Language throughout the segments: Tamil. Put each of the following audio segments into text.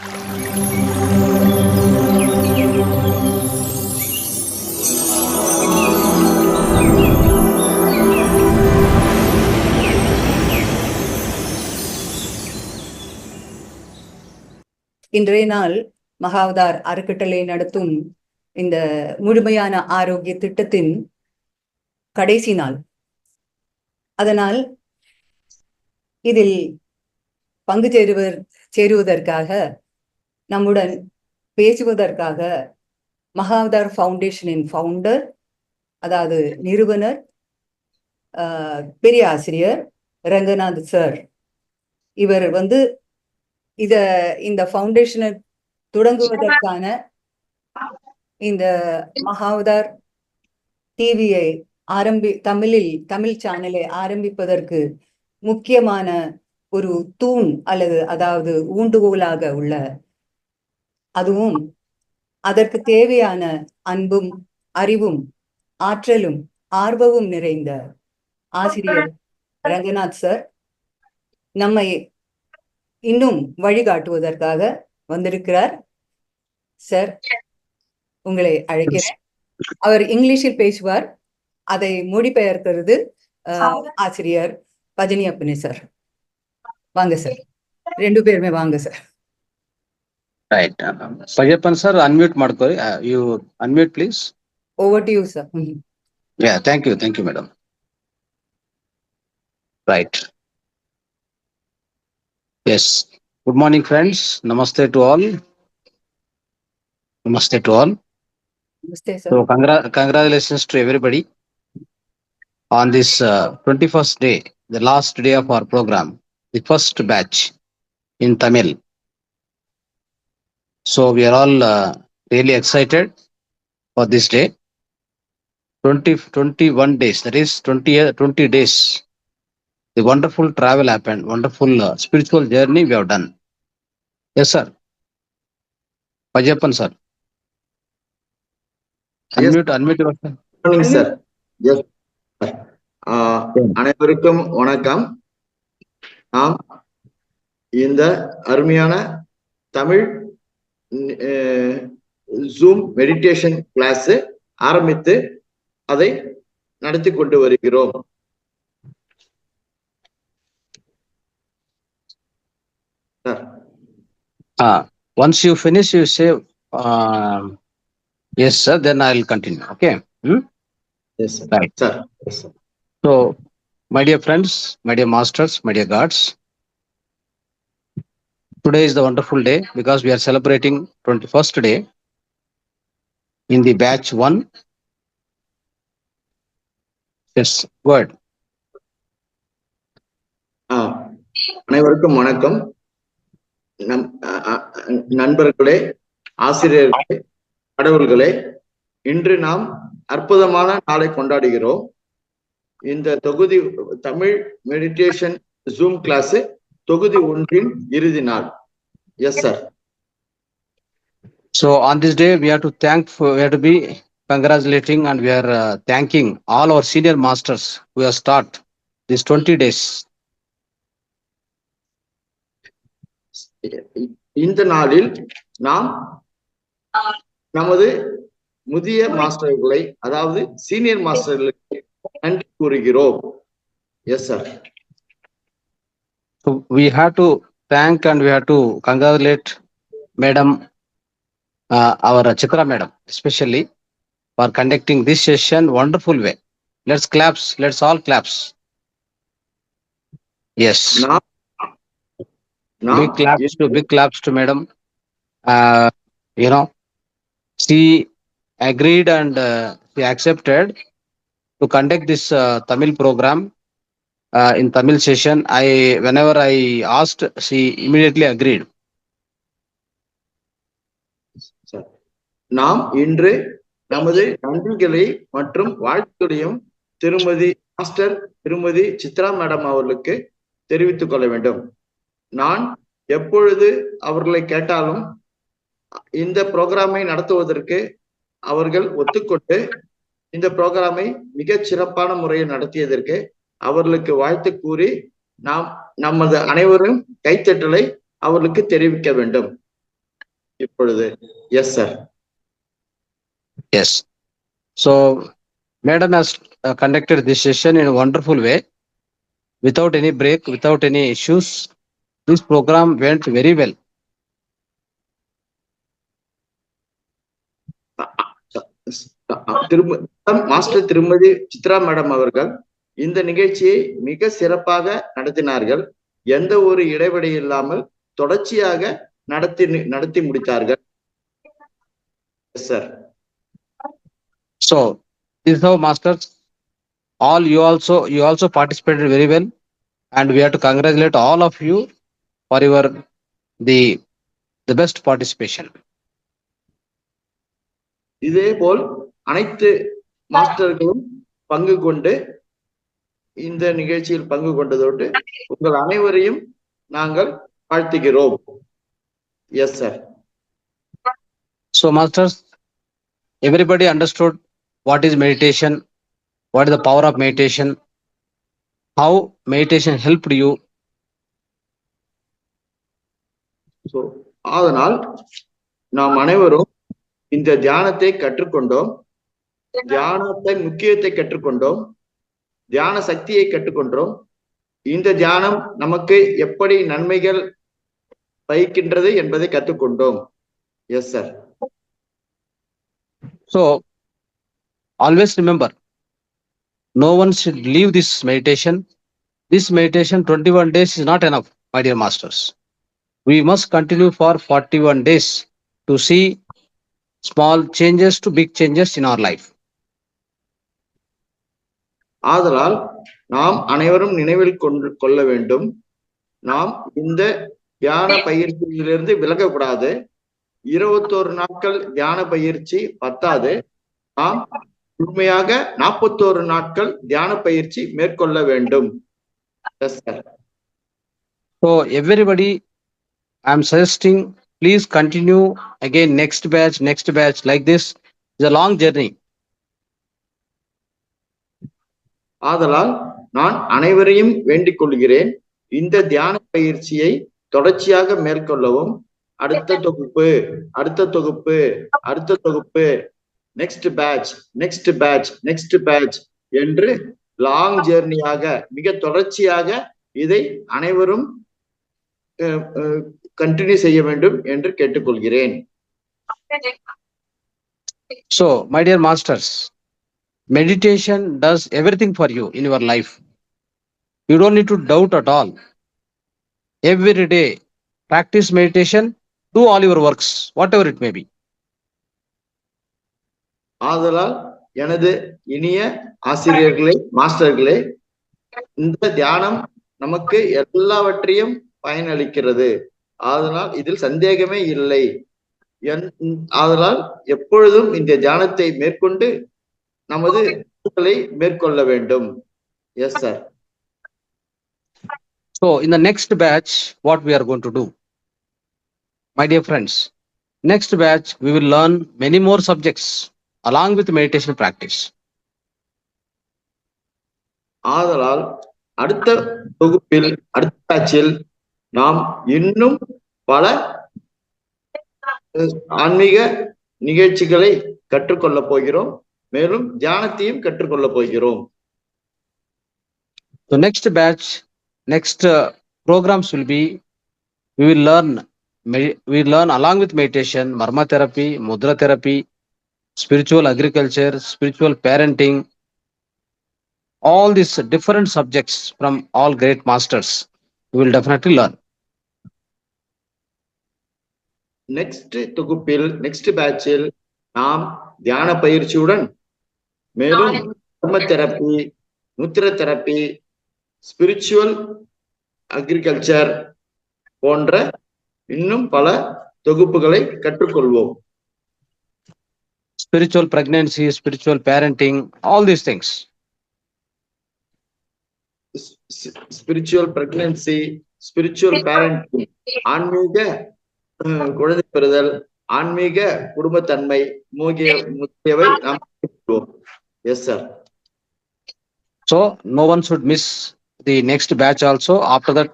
இன்றைய நாள் மகாவதார் அறக்கட்டளை நடத்தும் இந்த முழுமையான ஆரோக்கிய திட்டத்தின் கடைசி நாள். அதனால் இதில் பங்கு சேருவதற்காக நம்முடன் பேசுவதற்காக மகாவதார் ஃபவுண்டேஷனின் ஃபவுண்டர், அதாவது நிறுவனர், பெரிய ஆசிரியர் ரங்கநாத் சார், இவர் இந்த ஃபவுண்டேஷனை தொடங்குவதற்கான இந்த மகாவதார் டிவியை தமிழ் சேனலை ஆரம்பிப்பதற்கு முக்கியமான ஒரு தூண் அதாவது ஊண்டுகோலாக உள்ள, அதுவும் அதற்கு தேவையான அன்பும் அறிவும் ஆற்றலும் ஆர்வமும் நிறைந்த ஆசிரியர் ரங்கநாத் சார் நம்மை இன்னும் வழிகாட்டுவதற்காக வந்திருக்கிறார். சார், உங்களை அழைக்கிறேன். அவர் இங்கிலீஷில் பேசுவார். அதை மொழிபெயர்க்கிறது ஆசிரியர் பஜனி அப்பனே சார். வாங்க சார், ரெண்டு பேருமே வாங்க sir. Right. Pajappan sir, unmute ಮಾಡ್ಕೊಳ್ಳಿ. You unmute please. Over to you, sir. Yeah, thank you, madam. Right. Yes. Good morning, friends. Namaste to all. Namaste to all. Namaste, sir. So, congratulations to everybody on this 21st day, the last day of our program, the first batch in Tamil. So we are all really excited for this day. 21 days, that is 20 days. The wonderful travel happened, wonderful spiritual journey we have done. Yes, sir. Pajappan sir. Yes. Unmute yourself. Good morning, sir. Yes. அனைவருக்கும் வணக்கம். நாம் இந்த அருமையான தமிழ் ஜூம் மெடிடேஷன் கிளாஸ் ஆரம்பித்து அதை நடத்தி கொண்டு வருகிறோம். Once you finish, you say yes, sir. Then I will continue. Okay. Yes, sir. Right. Sir. Yes, sir. So, my dear friends, my dear masters, my dear gods, today is the wonderful day because we are celebrating 21st day in the batch 1. Yes, go ahead. அனைவருக்கும் வணக்கம். நண்பர்களே, ஆசிரியர்களே, கடவுள்களே, இன்று நாம் அற்புதமான நாளை கொண்டாடுகிறோம். இந்த தொகுதி தமிழ் மெடிடேஷன் ஜூம் கிளாஸ் தொகுதி 1 இறுதி நாள். Yes, sir. So on this day we have to be congratulating and we are thanking all our senior masters who have started these 20 days. இந்த நாளில் நாம் நமது முதிய மாஸ்டர்களை, அதாவது சீனியர் மாஸ்டர்களுக்கு நன்றி கூறுகிறோம். Yes sir. So we have to thank and we have to congratulate Madam, our Chitra Madam, especially for conducting this session wonderful way. Let's all claps. Yes. Big claps to Madam. She agreed and she accepted to conduct this Tamil program in Tamil session. Whenever I asked, she immediately agreed. நாம் இன்று நமது நன்றிகளை மற்றும் வாழ்த்துக்களையும் திருமதி சித்ரா மேடம் அவர்களுக்கு தெரிவித்துக் கொள்ள வேண்டும். நான் எப்பொழுது அவர்களை கேட்டாலும் இந்த புரோகிராமை நடத்துவதற்கு அவர்கள் ஒத்துக்கொண்டு இந்த புரோகிராமை மிகச் சிறப்பான முறையில் நடத்தியதற்கு அவர்களுக்கு வாழ்த்து கூறி நமது அனைவரும் கைத்தட்டலை அவர்களுக்கு தெரிவிக்க வேண்டும். இப்பொழுது. Yes sir. Yes. So, Madam has conducted this session in a wonderful way, without any break, without any issues. This program went very well. Master திருமதி சித்ரா மேடம் அவர்கள் இந்த நிகழ்ச்சியை மிக சிறப்பாக நடத்தினார்கள். எந்த ஒரு இடைவெளி இல்லாமல் தொடர்ச்சியாக நடத்தி முடித்தார்கள். Sir. So, this is how masters, you also participated very well, and we have to congratulate all of you for your the best participation. இதேபோல் அனைத்து மாஸ்டர்களும் பங்கு கொண்டு இந்த நிகழ்ச்சியில் பங்கு கொண்டதோடு உங்கள் அனைவரையும் நாங்கள் வாழ்த்துகிறோம். Yes sir. So, masters, everybody understood what is meditation, what is the power of meditation, how meditation helped you. So, அதனால் நாம் அனைவரும் இந்த தியானத்தை கற்றுக்கொண்டோம், தியானத்தை முக்கியத்தை கற்றுக்கொண்டோம், தியான சக்தியை கற்றுக்கொண்டோம். இந்த தியானம் நமக்கு எப்படி நன்மைகள் பயக்கின்றது என்பதை கற்றுக்கொண்டோம். Yes sir. So, always remember, no one should leave this meditation. This meditation 21 days is not enough, my dear masters. We must continue for 41 days to see small changes to big changes in our life. ஆதலால் நாம் அனைவரும் நினைவில் கொள்ள வேண்டும், நாம் இந்த தியான பயிற்சியிலிருந்து விலகக்கூடாது. 21 நாட்கள் தியான பயிற்சி பத்தாது, நாம் முழுமையாக 41 நாட்கள் தியான பயிற்சி மேற்கொள்ள வேண்டும். So everybody, I am suggesting, please continue again next batch like this. It's a long journey. ஆதலால் நான் அனைவரையும் வேண்டிக் கொள்கிறேன், இந்த தியான பயிற்சியை தொடர்ச்சியாக மேற்கொள்ளவும். அடுத்த தொகுப்பு, அடுத்த தொகுப்பு, அடுத்த தொகுப்பு, நெக்ஸ்ட் பேட்ச் என்று லாங் ஜெர்னியாக, மிக தொடர்ச்சியாக இதை அனைவரும் கண்டினியூ செய்ய வேண்டும் என்று கேட்டுக்கொள்கிறேன். So, my dear masters, meditation does everything for you in your life. You don't need to doubt at all. Every day, practice meditation, do all your works, whatever it may be. ஆதலால் எனது இனிய ஆசிரியர்களே, மாஸ்டர்களே, இந்த தியானம் நமக்கு எல்லாவற்றையும் பயனளிக்கிறது. ஆதலால் இதில் சந்தேகமே இல்லை. ஆதலால் எப்பொழுதும் இந்த தியானத்தை மேற்கொண்டு நமது மேற்கொள்ள வேண்டும். Yes sir. So, in the next batch, what we are going to do, my dear friends, next batch we will learn many more subjects along with meditation practice. ஆதலால் அடுத்த தொகுப்பில், அடுத்த பேட்சில் நாம் இன்னும் பல ஆன்மீக நிகழ்ச்சிகளை கற்றுக்கொள்ள போகிறோம், மேலும் தியானத்தையும் கற்றுக்கொள்ள போகிறோம். So next batch, next programs will be, we will learn along with meditation, marma therapy, mudra therapy, spiritual agriculture, spiritual parenting, all these different subjects from all great masters. We will definitely learn. Next தொகுப்பில், நெக்ஸ்ட் பேட்சில் நாம் தியான பயிற்சியுடன் மேலும் கர்ம தெரப்பி, முத்திர தெரப்பி, ஸ்பிரிச்சுவல் அக்ரிகல்ச்சர் போன்ற இன்னும் பல தொகுப்புகளை கற்றுக்கொள்வோம். Spiritual pregnancy, spiritual parenting, all these things. Spiritual pregnancy, spiritual parenting, ஆன்மீக குழந்தை பெறுதல், ஆன்மீக குடும்பத்தன்மை முதலியவை நாம் கற்றுக்கொள்வோம். Yes sir. So no one should miss the next batch also. After that,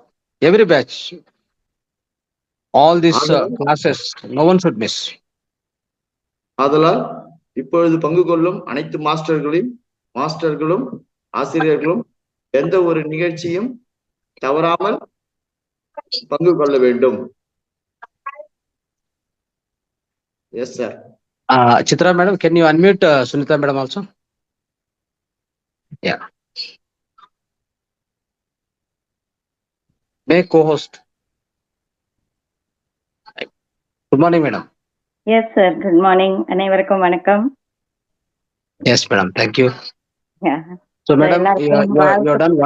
every batch All these ஆதலால் classes, no one should miss. ஆதலால் இப்பொழுது பங்கு கொள்ளும் அனைத்து மாஸ்டர்களும் ஆசிரியர்களும் எந்த ஒரு நிகழ்ச்சியும் தவறாமல் பங்கு கொள்ள வேண்டும். Yes sir. Chitra madam, can you unmute Sunita madam also? Yeah. May co-host. Good morning, madam. Yes, sir. Good morning. அனைவருக்கும் வணக்கம். Yes, madam. Thank you. Yeah. So, madam, you have done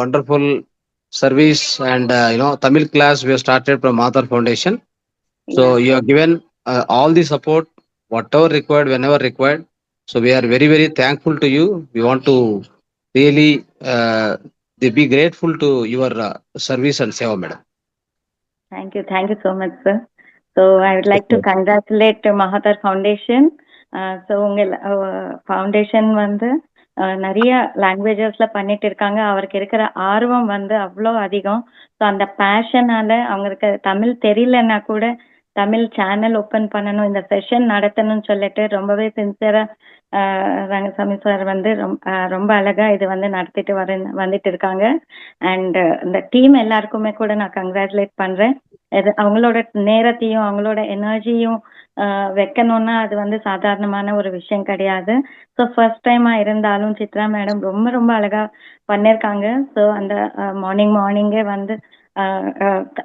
wonderful service, and Tamil class we have started from Mathar Foundation. So Yeah. you have given all the support, whatever required, whenever required. So we are very, very thankful to you. We want to really be grateful to your service and seva, madam. Thank you so much, sir. So I would like to congratulate Mahathar Foundation. So உங்க ஃபவுண்டேஷன் வந்து நிறைய லாங்குவேஜஸ்ல பண்ணிட்டு இருக்காங்க. அவருக்கு இருக்கிற ஆர்வம் வந்து அவ்வளோ அதிகம். ஸோ அந்த பேஷனால அவங்களுக்கு தமிழ் தெரியலன்னா கூட தமிழ் சேனல் ஓப்பன் பண்ணணும், இந்த செஷன் நடத்தணும்னு சொல்லிட்டு ரொம்பவே சின்சியரா ரங்கசாமி சார் வந்து ரொம்ப அழகா இது வந்து நடத்திட்டு வந்துட்டு இருக்காங்க. அண்ட் இந்த டீம் எல்லாருக்குமே கூட நான் கங்க்ராச்சுலேட் பண்றேன். அவங்களோட நேரத்தையும் அவங்களோட எனர்ஜியும் வைக்கணும்னா அது வந்து சாதாரணமான ஒரு விஷயம் கிடையாது. ஸோ ஃபர்ஸ்ட் டைமா இருந்தாலும் சித்ரா மேடம் ரொம்ப ரொம்ப அழகா பண்ணிருக்காங்க. ஸோ அந்த மார்னிங்கே வந்து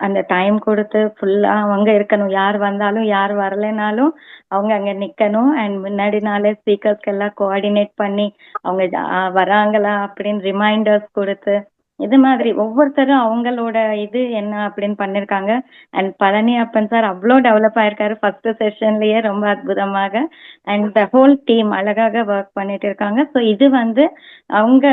அந்த டைம் கொடுத்து ஃபுல்லா அவங்க இருக்கணும். யார் வந்தாலும் யார் வரலைனாலும் அவங்க அங்க நிக்கணும். அண்ட் முன்னாடினாலே ஸ்பீக்கர்ஸ்க்கு எல்லாம் கோஆர்டினேட் பண்ணி அவங்க வராங்களா அப்படின்னு ரிமைண்டர்ஸ் கொடுத்து இது மாதிரி ஒவ்வொருத்தரும் அவங்களோட இது என்ன அப்படின்னு பண்ணிருக்காங்க. அண்ட் பழனி அப்பன் சார் அவ்வளோ டெவலப் ஆயிருக்காரு ஃபர்ஸ்ட் செஷன்லயே ரொம்ப அற்புதமாக. அண்ட் த ஹோல் டீம் அழகாக ஒர்க் பண்ணிட்டு இருக்காங்க. ஸோ இது வந்து அவங்க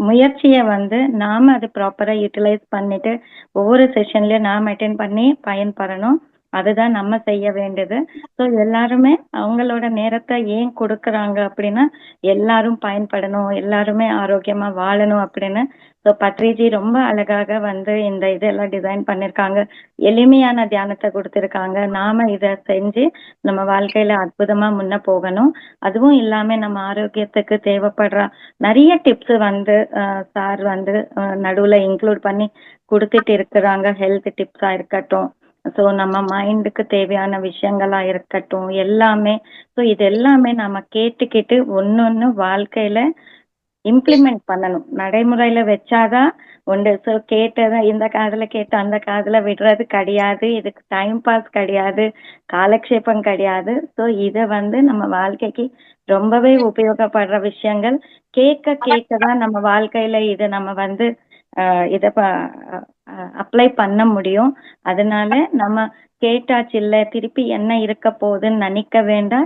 முயற்சியை வந்து நாம அது ப்ராப்பரா யூட்டிலைஸ் பண்ணிட்டு ஒவ்வொரு செஷன்லயும் நாம அட்டென்ட் பண்ணி பயன்பெறணும். அதுதான் நம்ம செய்ய வேண்டியது. ஸோ எல்லாருமே அவங்களோட நேரத்தை ஏன் கொடுக்குறாங்க அப்படின்னா எல்லாரும் பயன்படணும், எல்லாருமே ஆரோக்கியமா வாழணும் அப்படின்னு. ஸோ பத்ரிஜி ரொம்ப அழகாக வந்து இந்த இதெல்லாம் டிசைன் பண்ணிருக்காங்க. எளிமையான தியானத்தை கொடுத்துருக்காங்க. நாம இதை செஞ்சு நம்ம வாழ்க்கையில அற்புதமா முன்ன போகணும். அதுவும் இல்லாம நம்ம ஆரோக்கியத்துக்கு தேவைப்படுற நிறைய டிப்ஸ் வந்து சார் வந்து நடுவுல இன்க்ளூட் பண்ணி கொடுத்துட்டு இருக்கிறாங்க. ஹெல்த் டிப்ஸா இருக்கட்டும், ஸோ நம்ம மைண்டுக்கு தேவையான விஷயங்களா இருக்கட்டும், எல்லாமே. ஸோ இது எல்லாமே நம்ம கேட்டுக்கிட்டு ஒன்னொன்னு வாழ்க்கையில இம்ப்ளிமெண்ட் பண்ணணும், நடைமுறையில வச்சாதான் உண்டு. ஸோ கேட்டதை இந்த காதுல கேட்டு அந்த காதுல விடுறது கிடையாது. இதுக்கு டைம் பாஸ் கிடையாது, காலக்ஷேபம் கிடையாது. ஸோ இதை வந்து நம்ம வாழ்க்கைக்கு ரொம்பவே உபயோகப்படுற விஷயங்கள். கேட்க தான் நம்ம வாழ்க்கையில இதை நம்ம வந்து இதை அப்ளை பண்ண முடியும். அதனால நம்ம கேட்டாச்சு இல்ல திருப்பி என்ன இருக்க போகுதுன்னு நினைக்க வேண்டாம்.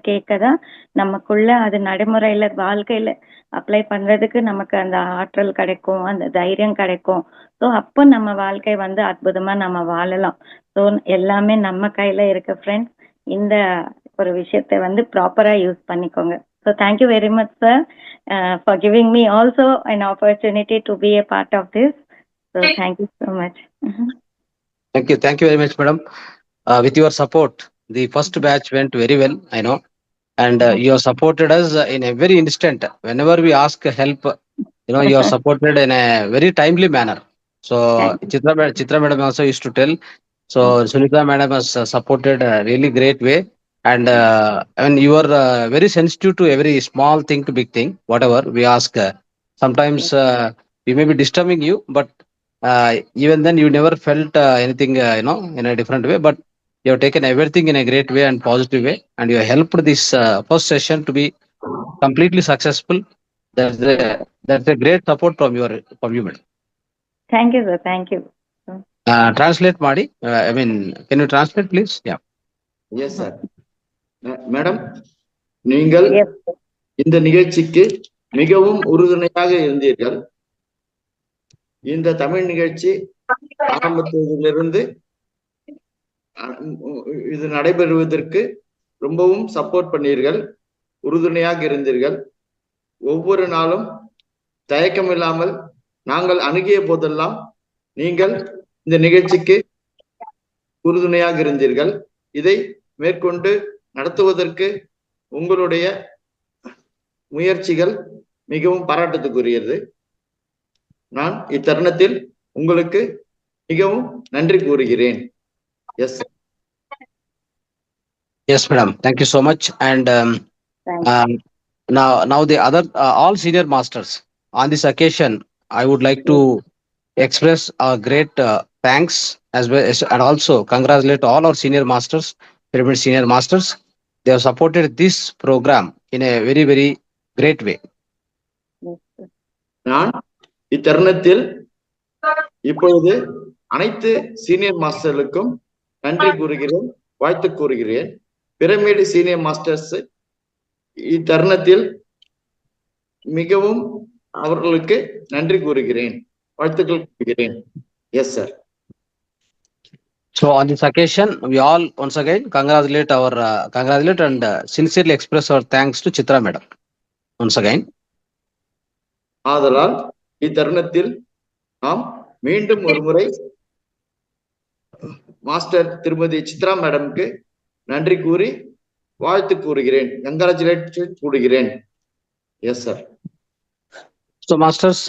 கேட்கதான் நமக்குள்ள அது நடைமுறையில வாழ்க்கையில அப்ளை பண்றதுக்கு நமக்கு அந்த ஆற்றல் கிடைக்கும், அந்த தைரியம் கிடைக்கும். ஸோ அப்போ நம்ம வாழ்க்கை வந்து அற்புதமா நம்ம வாழலாம். ஸோ எல்லாமே நம்ம கையில இருக்கு ஃப்ரெண்ட்ஸ். இந்த ஒரு விஷயத்தை வந்து ப்ராப்பரா யூஸ் பண்ணிக்கோங்க. So thank you very much, sir, for giving me also an opportunity to be a part of this. So thank you so much. Thank you very much, madam. With your support, the first batch went very well, I know, and you have supported us in a very instant. Whenever we ask help, you have supported in a very timely manner. So Chitra madam also used to tell. So Sunita madam has supported a really great way. And you are very sensitive to every small thing to big thing, whatever we ask. Sometimes we may be disturbing you, but even then you never felt anything, in a different way. But you have taken everything in a great way and positive way, and you have helped this first session to be completely successful. That's a great support from you, madam. Thank you, sir. Thank you. Translate Madi. Can you translate, please? Yeah. Yes, sir. Madam, நீங்கள் இந்த நிகழ்ச்சிக்கு மிகவும் உறுதுணையாக இருந்தீர்கள். இந்த தமிழ் நிகழ்ச்சி ஆரம்பத்திலிருந்து இது நடைபெறுவதற்கு ரொம்பவும் சப்போர்ட் பண்ணீர்கள், உறுதுணையாக இருந்தீர்கள். ஒவ்வொரு நாளும் தயக்கம் இல்லாமல் நாங்கள் அணுகிய போதெல்லாம் நீங்கள் இந்த நிகழ்ச்சிக்கு உறுதுணையாக இருந்தீர்கள். இதை மேற்கொண்டு நடத்துவதற்கு உங்களுடைய முயற்சிகள் மிகவும் பாராட்டத்துக்குரியது. நான் இத்தருணத்தில் உங்களுக்கு மிகவும் நன்றி கூறுகிறேன். Yes Yes, madam. Thank you so much. And Thank now the other all senior masters on this occasion, I would like to express our great thanks as well as and also congratulate all our senior masters, pyramid senior masters. They have supported this program in a very, very great way. you. நான் இத்தருணத்தில் இப்பொழுது அனைத்து சீனியர் மாஸ்டர்களுக்கும் நன்றி கூறுகிறேன், வாழ்த்து கூறுகிறேன். பிரமிடு சீனியர் மாஸ்டர்ஸ் இத்தருணத்தில் மிகவும் அவர்களுக்கு நன்றி கூறுகிறேன், வாழ்த்துக்கள் கூறுகிறேன். Yes sir. So on this occasion, we all once again congratulate and sincerely express our thanks to Chitra madam once again. ஆதலால் இத்தருணத்தில் நாம் மீண்டும் ஒரு முறை மாஸ்டர் திருமதி சித்ரா மேடம்க்கு நன்றி கூறி வாழ்த்து கூறுகிறேன், கங்க்ராச்சுலேட் கூறுகிறேன். Yes sir. So masters,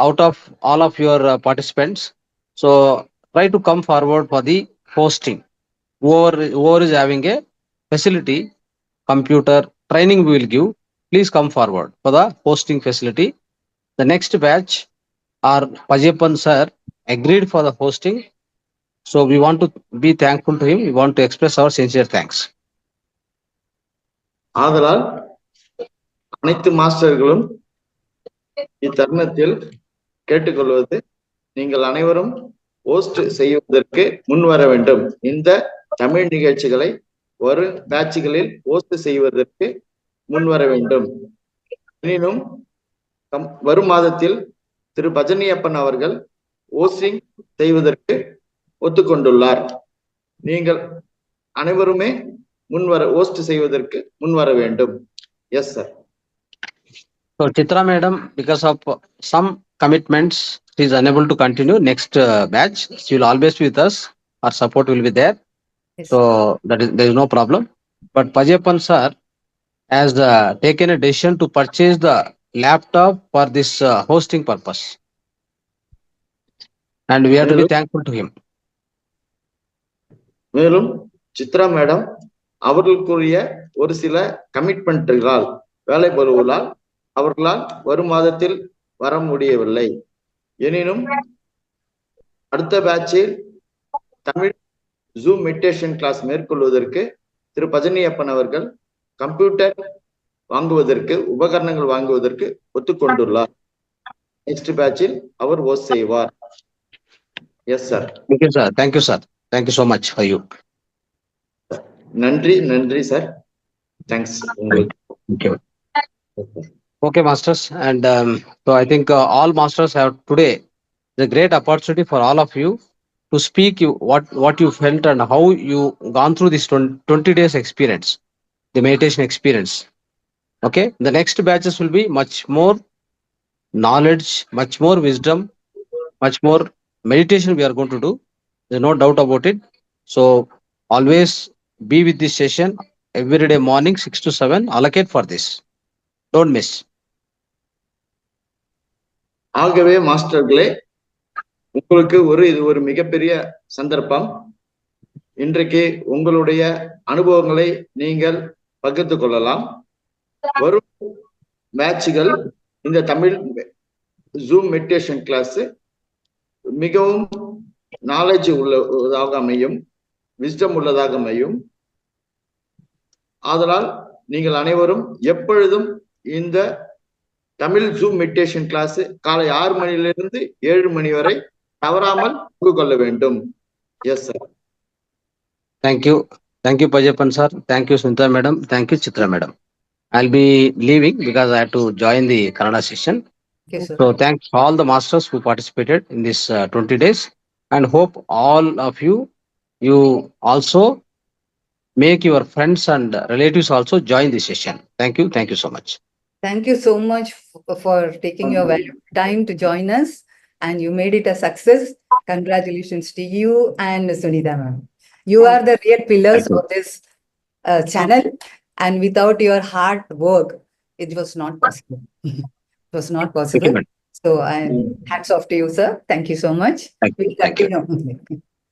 out of all of your participants, so try to come forward for the hosting. Whoever is having a facility, computer training we will give, please come forward for the hosting facility. The next batch, our Pajappan sir agreed for the hosting. So we want to be thankful to him. We want to express our sincere thanks. ஆதலால் அனைத்து மாஸ்டர்களும் இத்தருணத்தில் கேட்டுக்கொள்வது, நீங்கள் அனைவரும் ஹோஸ்ட் செய்வதற்கு முன் வர வேண்டும். இந்த தமிழ் நிகழ்ச்சிகளை வரும் பேட்சுகளில் ஹோஸ்ட் செய்வதற்கு முன் வர வேண்டும். எனினும் வரும் மாதத்தில் திரு பஜனியப்பன் அவர்கள் ஹோஸ்டிங் செய்வதற்கு ஒத்துக்கொண்டுள்ளார். நீங்கள் அனைவருமே முன்வர ஹோஸ்ட் செய்வதற்கு முன்வர வேண்டும். Yes sir. So Chitra madam, because of some commitments, she is unable to continue next batch. She will always be with us. Our support will be there. Yes. So there is no problem. But Pajappan sir has taken a decision to purchase the laptop for this hosting purpose, and we have to be thankful to him. மேலும் சித்ரா மேடம் அவர்களுக்குரிய ஒரு சில கமிட்மெண்ட்டுகளால், வேலை பளுவால் அவர்களால் வரும் மாதத்தில் வர முடியவில்லை. எனினும் அடுத்த பேட்சில் தமிழ் ஜூம் மெடிடேஷன் கிளாஸ் மேற்கொள்வதற்கு திரு பஜனியப்பன் அவர்கள் கம்ப்யூட்டர் வாங்குவதற்கு, உபகரணங்கள் வாங்குவதற்கு ஒத்துக்கொண்டுள்ளார். நெக்ஸ்ட் பேட்சில் அவர் ஹோஸ்ட் செய்வார். Yes sir. Thank you, sir. Thank you, sir. Thank you so much for you. நன்றி நன்றி சார். தேங்க்ஸ் உங்களுக்கு. Thank you. Okay, masters, and so I think all masters have today the great opportunity for all of you to speak what you felt and how you gone through this 20 days experience, the meditation experience. Okay, the next batches will be much more knowledge, much more wisdom, much more meditation we are going to do. There's no doubt about it. So always be with this session every day morning 6 to 7. Allocate for this. Don't miss. ஆகவே மாஸ்டர்களே, உங்களுக்கு இது ஒரு மிகப்பெரிய சந்தர்ப்பம். இன்றைக்கு உங்களுடைய அனுபவங்களை நீங்கள் பகிர்ந்து கொள்ளலாம். வரும் பேட்சுகள் இந்த தமிழ் ஜூம் மெடிடேஷன் கிளாஸ் மிகவும் நாலேஜ் உள்ளதாக அமையும், விஸ்டம் உள்ளதாக அமையும். ஆதலால் நீங்கள் அனைவரும் எப்பொழுதும் இந்த தமிழ் ஜூம் மெடிடேஷன் கிளாஸ் காலை 6 மணியிலிருந்து 7 மணி வரை தவறாமல் பங்கு கொள்ள வேண்டும். Yes sir. Thank you. Thank you, Pajappan sir. Thank you, Sunita madam. Thank you, Chitra madam. I'll be leaving because I have to join the Kannada session. Okay, sir. So thanks all the masters who participated in this 20 days, and hope all of you also make your friends and relatives also join this session. Thank you. Thank you so much. Thank you so much for taking your valuable time to join us. and you made it a success. Congratulations to you and Sunita ma'am. You are the real pillars of this channel, and without your hard work, it was not possible. It was not Thank you, possible. madam. So, hats off to you, sir. Thank you so much. Thank you. We'll Thank you. continue.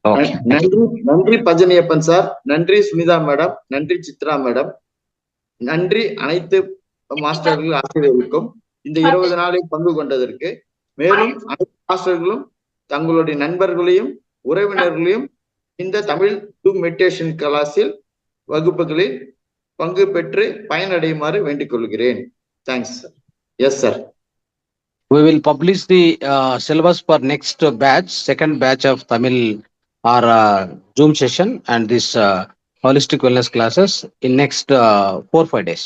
Okay. Thank you. நன்றி பஜனியப்பன் சார், நன்றி சுனிதா மேடம், நன்றி சித்ரா மேடம், நன்றி அனைத்து மாஸ்டர்கள் ஆசிரியர்களுக்கும் இந்த 20 நாளில் பங்கு கொண்டதற்கு. மேலும் அனைத்து மாஸ்டர்களும் தங்களுடைய நண்பர்களையும் உறவினர்களையும் இந்த தமிழ் ஜூம் மெடிடேஷன் கிளாஸில் வகுப்புகளில் பங்கு பெற்று பயனடையுமாறு வேண்டிக் கொள்கிறேன். Thanks sir. Yes sir. We will publish the syllabus for next batch, second batch of Tamil or Zoom session and this holistic wellness classes in next 4-5 days.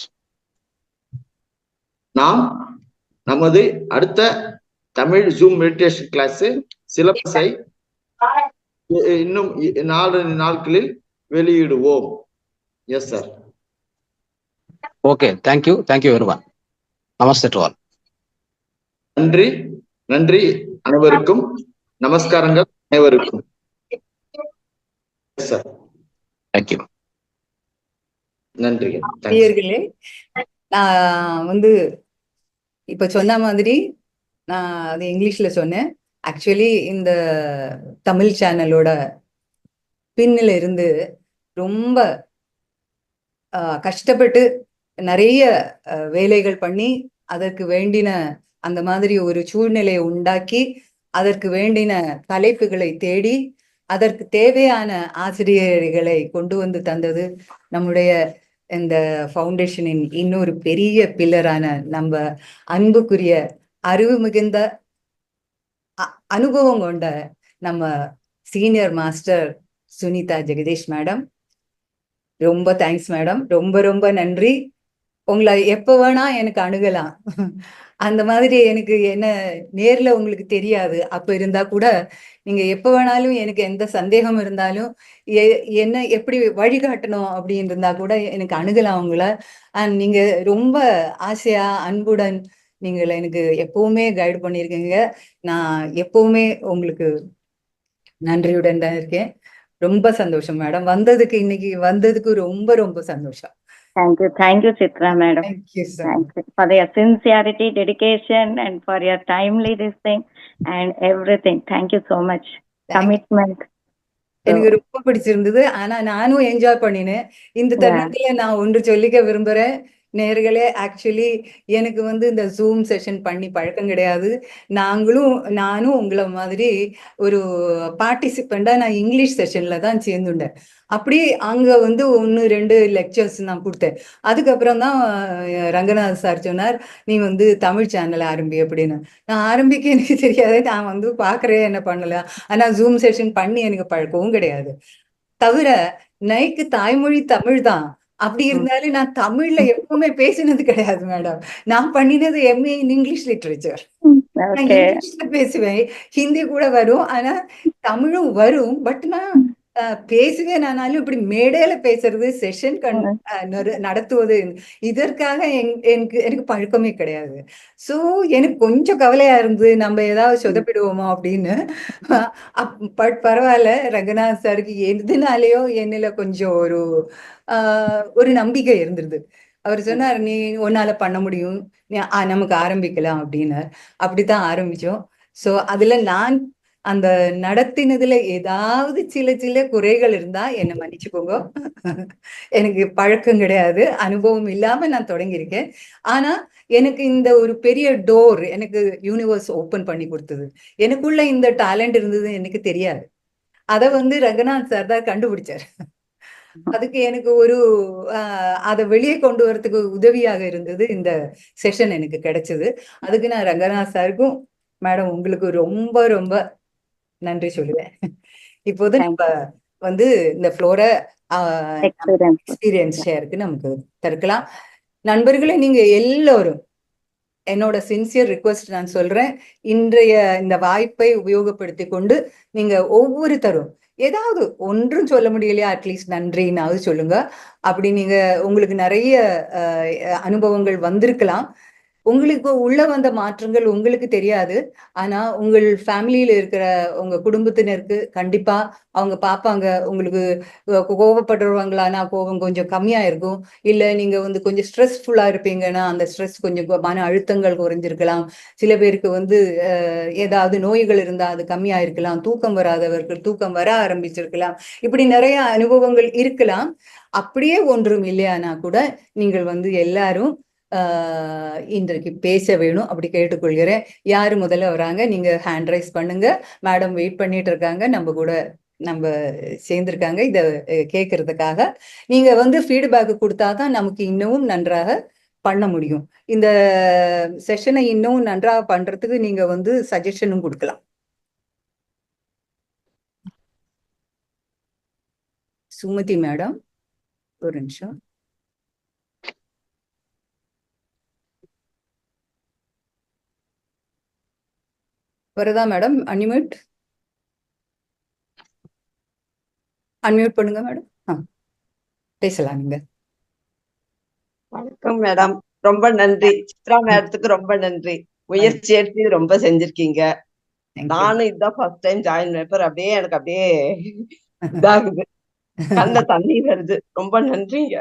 நாம் நமது அடுத்த தமிழ் ஜூம் மெடிடேஷன் கிளாஸ் சிலபஸை இன்னும் 4 நாட்களில் வெளியிடுவோம். Yes sir. Okay. Thank you. Thank you everyone. Namaste to all. நன்றி, நன்றி அனைவருக்கும். நமஸ்காரங்கள் அனைவருக்கும். சார். Thank you. நன்றி. நேயர்களே, நான் வந்து இப்ப சொன்ன மாதிரி நான் அது இங்கிலீஷ்ல சொன்னேன். ஆக்சுவலி இந்த தமிழ் சேனலோட பின்னில இருந்து ரொம்ப கஷ்டப்பட்டு நிறைய வேலைகள் பண்ணி அதற்கு வேண்டின அந்த மாதிரி ஒரு சூழ்நிலையை உண்டாக்கி அதற்கு வேண்டின தலைப்புகளை தேடி அதற்கு தேவையான ஆசிரியர்களை கொண்டு வந்து தந்தது நம்முடைய இந்த ஃபவுண்டேஷனின் இன்னொரு பெரிய பில்லரான நம்ம அன்புக்குரிய அறிவு மிகுந்த அனுபவம் கொண்ட நம்ம senior master Sunita Jagadish madam. ரொம்ப தேங்க்ஸ் மேடம். ரொம்ப ரொம்ப நன்றி. உங்களை எப்போ வேணா எனக்கு அணுகலாம். அந்த மாதிரி எனக்கு என்ன நேர்ல உங்களுக்கு தெரியாது. அப்ப இருந்தா கூட நீங்க எப்ப வேணாலும் எனக்கு எந்த சந்தேகம் இருந்தாலும் என்ன எப்படி வழிகாட்டணும் அப்படின்னு இருந்தா கூட எனக்கு அணுகலாம் உங்களை. அண்ட் நீங்க ரொம்ப ஆசையா அன்புடன் நீங்கள் எனக்கு எப்பவுமே கைடு பண்ணியிருக்கீங்க. நான் எப்பவுமே உங்களுக்கு நன்றியுடன் தான் இருக்கேன். ரொம்ப சந்தோஷம் மேடம். இன்னைக்கு வந்ததுக்கு ரொம்ப ரொம்ப சந்தோஷம். Thank you, Chitra madam. Thank you, sir. Thank you for your sincerity, dedication, and for your timely this thing and everything. Thank you so much. Commitment. எனக்கு ரொம்ப பிடிச்சிருந்தது. ஆனா நானும் என்ஜாய் பண்ணினேன். இந்த தருணத்துல நான் ஒன்று சொல்லிக்க விரும்புறேன் நேர்களே. ஆக்சுவலி எனக்கு இந்த ஜூம் செஷன் பண்ணி பழக்கம் கிடையாது. நானும் உங்களை மாதிரி ஒரு பார்ட்டிசிபெண்டா நான் இங்கிலீஷ் செஷன்ல தான் சேர்ந்துட்டேன். அப்படி அங்க 1-2 லெக்சர்ஸ் நான் கொடுத்தேன். அதுக்கப்புறம் தான் ரங்கநாத் சார் சொன்னார், நீ தமிழ் சேனல் ஆரம்பி அப்படின்னு. நான் ஆரம்பிக்க எனக்கு தெரியாது. நான் பாக்குறேன், என்ன பண்ணல. ஆனா ஜூம் செஷன் பண்ணி எனக்கு பழக்கவும் கிடையாது. தவிர நைக்கு தாய்மொழி தமிழ் தான். அப்படி இருந்தாலும் நான் தமிழ்ல எப்பவுமே பேசினது கிடையாது மேடம். நான் பண்ணினது MA இன் இங்கிலீஷ் லிட்ரேச்சர். நான் இங்கிலீஷ்ல பேசுவேன், ஹிந்தி கூட வரும், ஆனா தமிழும் வரும். பட் நான் பேசுவேன். ஆனாலும் இப்படி மேடையில பேசுறது, செஷன் நடத்துவது, இதற்காக எனக்கு பழக்கமே கிடையாது. சோ எனக்கு கொஞ்சம் கவலையா இருந்தது, நம்ம ஏதாவது சொதப்பிடுவோமோ அப்படின்னு. பட் பரவாயில்ல, ரங்கநாத் சாருக்கு எதுனாலேயோ என்னில கொஞ்சம் ஒரு நம்பிக்கை இருந்தது. அவர் சொன்னார், நீ உன்னால பண்ண முடியும், நமக்கு ஆரம்பிக்கலாம் அப்படின்னு. அப்படித்தான் ஆரம்பிச்சோம். சோ அதுல நான் அந்த நடத்தினதுல ஏதாவது சில குறைகள் இருந்தா என்ன மன்னிச்சுக்கோங்க. எனக்கு பழக்கம் கிடையாது, அனுபவம் இல்லாம நான் தொடங்கியிருக்கேன். ஆனா எனக்கு இந்த ஒரு பெரிய டோர் எனக்கு யூனிவர்ஸ் ஓபன் பண்ணி கொடுத்தது. எனக்குள்ள இந்த டேலண்ட் இருந்தது எனக்கு தெரியாது. அத ரங்கநாத் சார் தான் கண்டுபிடிச்சார். அதுக்கு எனக்கு அதை வெளியே கொண்டு வரதுக்கு உதவியாக இருந்தது இந்த செஷன் எனக்கு கிடைச்சது. அதுக்கு நான் ரங்கநாத் சாருக்கும் மேடம் உங்களுக்கு ரொம்ப ரொம்ப நன்றி சொல்லுவேன். இப்போது நம்ம இந்த ஃப்ளோரை எக்ஸ்பீரியன்ஸ் ஷேருக்கு நமக்கு தருக்கலாம். நண்பர்களே, நீங்க எல்லோரும் என்னோட சின்சியர் ரிக்வெஸ்ட் நான் சொல்றேன், இன்றைய இந்த வாய்ப்பை உபயோகப்படுத்தி கொண்டு நீங்க ஒவ்வொருத்தரும் ஏதாவது ஒன்றும் சொல்ல முடியலையா, அட்லீஸ்ட் நன்றினாவது சொல்லுங்க. அப்படி நீங்க உங்களுக்கு நிறைய அனுபவங்கள் வந்திருக்கலாம். உங்களுக்கு உள்ள வந்த மாற்றங்கள் உங்களுக்கு தெரியாது. ஆனா உங்கள் ஃபேமிலியில இருக்கிற உங்க குடும்பத்தினருக்கு கண்டிப்பா அவங்க பார்ப்பாங்க. உங்களுக்கு கோவப்படுறவங்களானா கோபம் கொஞ்சம் கம்மியா இருக்கும். இல்ல நீங்க வந்து கொஞ்சம் ஸ்ட்ரெஸ்ஃபுல்லா இருப்பீங்கன்னா, அந்த ஸ்ட்ரெஸ் கொஞ்சம் மன அழுத்தங்கள் குறைஞ்சிருக்கலாம். சில பேருக்கு வந்து ஏதாவது நோய்கள் இருந்தா அது கம்மியா இருக்கலாம். தூக்கம் வராதவர்கள் தூக்கம் வர ஆரம்பிச்சிருக்கலாம். இப்படி நிறைய அனுபவங்கள் இருக்கலாம். அப்படியே ஒன்றும் இல்லையானா கூட நீங்கள் வந்து எல்லாரும் இன்றைக்கு பேச வேணும் அப்படி கேட்டுக்கொள்கிறேன். யாரு முதல்ல வராங்க? நீங்க ஹேண்ட் ரைஸ் பண்ணுங்க. மேடம் வெயிட் பண்ணிட்டு இருக்காங்க. நம்ம சேர்ந்திருக்காங்க இத கேட்கறதுக்காக. நீங்க வந்து ஃபீட்பேக் கொடுத்தாதான் நமக்கு இன்னமும் நன்றாக பண்ண முடியும். இந்த செஷனை இன்னும் நன்றாக பண்றதுக்கு நீங்க வந்து சஜஷனும் கொடுக்கலாம். சுமதி மேடம், ஒரு நிமிஷம். வருதா மேடம்? அன்மியூட் பண்ணுங்க மேடம். பேசலாம் நீங்க. வணக்கம் மேடம், ரொம்ப நன்றி. சித்ரா மேடத்துக்கு ரொம்ப நன்றி. முயற்சி எடுத்து ரொம்ப செஞ்சிருக்கீங்க. நானும் இதுதான் ஃபர்ஸ்ட் டைம் ஜாயின் பண்ணப்ப அப்படியே எனக்கு அப்படியே இதாகுது, கண்ட தண்ணி வருது. ரொம்ப நன்றிங்க.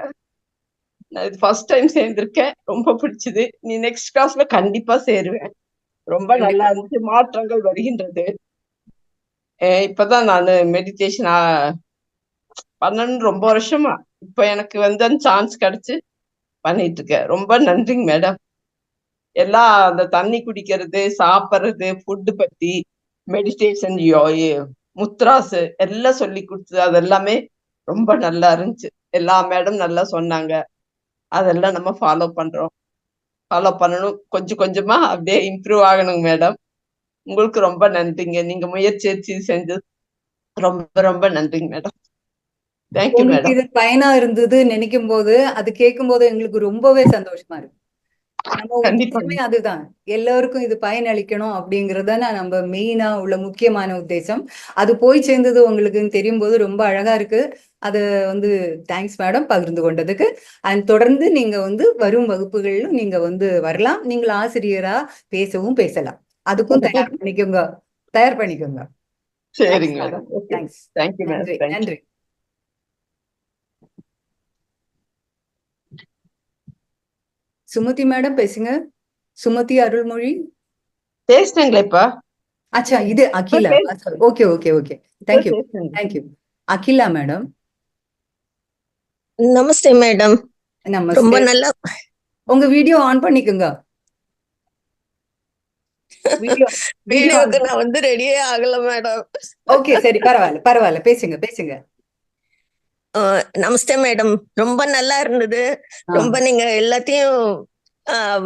நான் இது ஃபர்ஸ்ட் டைம் சேர்ந்திருக்கேன், ரொம்ப பிடிச்சது. நீ நெக்ஸ்ட் கிளாஸ்ல கண்டிப்பா சேருவேன். ரொம்ப நல்லா இருந்துச்சு, மாற்றங்கள் வருகின்றது. இப்பதான் நான் மெடிடேஷன் பண்ணணும்னு ரொம்ப வருஷமா இப்ப எனக்கு வந்து அந்த சான்ஸ் கிடைச்சு பண்ணிட்டு இருக்கேன். ரொம்ப நன்றிங்க மேடம். எல்லாம் அந்த தண்ணி குடிக்கிறது, சாப்பிடுறது, ஃபுட்டு பத்தி, மெடிடேஷன், முத்ராஸ் எல்லாம் சொல்லி கொடுத்தது. அது எல்லாமே ரொம்ப நல்லா இருந்துச்சு. எல்லா மேடம் நல்லா சொன்னாங்க. அதெல்லாம் நம்ம ஃபாலோ பண்ணணும். கொஞ்சம் கொஞ்சமா அப்படியே இம்ப்ரூவ் ஆகணுங்க மேடம். உங்களுக்கு ரொம்ப நன்றிங்க. நீங்க முயற்சி செஞ்சது ரொம்ப ரொம்ப நன்றிங்க மேடம். Thank you madam. இது பயனா இருந்தது நினைக்கும் போது, அது கேட்கும் போது எங்களுக்கு ரொம்பவே சந்தோஷமா இருக்கு. நம்ம உத்தேசமே அதுதான். எல்லாருக்கும் இது பயனளிக்கணும் அப்படிங்கறதுதானே நம்ம மெயினா உள்ள முக்கியமான உத்தேசம். அது போய் சேர்ந்தது உங்களுக்குன்னு தெரியும் போது ரொம்ப அழகா இருக்கு. அது வந்து தேங்க்ஸ் மேடம் பகிர்ந்து கொண்டதுக்கு. அண்ட் தொடர்ந்து நீங்க வந்து வரும் வகுப்புகளிலும் நீங்க வந்து வரலாம். நீங்கள் ஆசிரியரா பேசலாம். அதுக்கும் தயார் பண்ணிக்கோங்க. சரிங்க மேடம். தேங்க்ஸ். Thank you madam. நன்றி. சுமதி மேடம் பேசுங்க. சுமதி அருள்மொழி பேசுனீங்களா இப்ப? அச்சா, இது Akila. Okay. Thank you. Akila madam. Namaste madam. ரொம்ப நல்லா. உங்க வீடியோ ஆன் பண்ணிக்கோங்க. வீடியோக்கு நான் வந்து ரெடியே ஆகல மேடம். ஓகே, சரி, பரவாயில்ல. பேசுங்க. நமஸ்தே மேடம். ரொம்ப நல்லா இருந்தது. ரொம்ப நீங்க எல்லாத்தையும்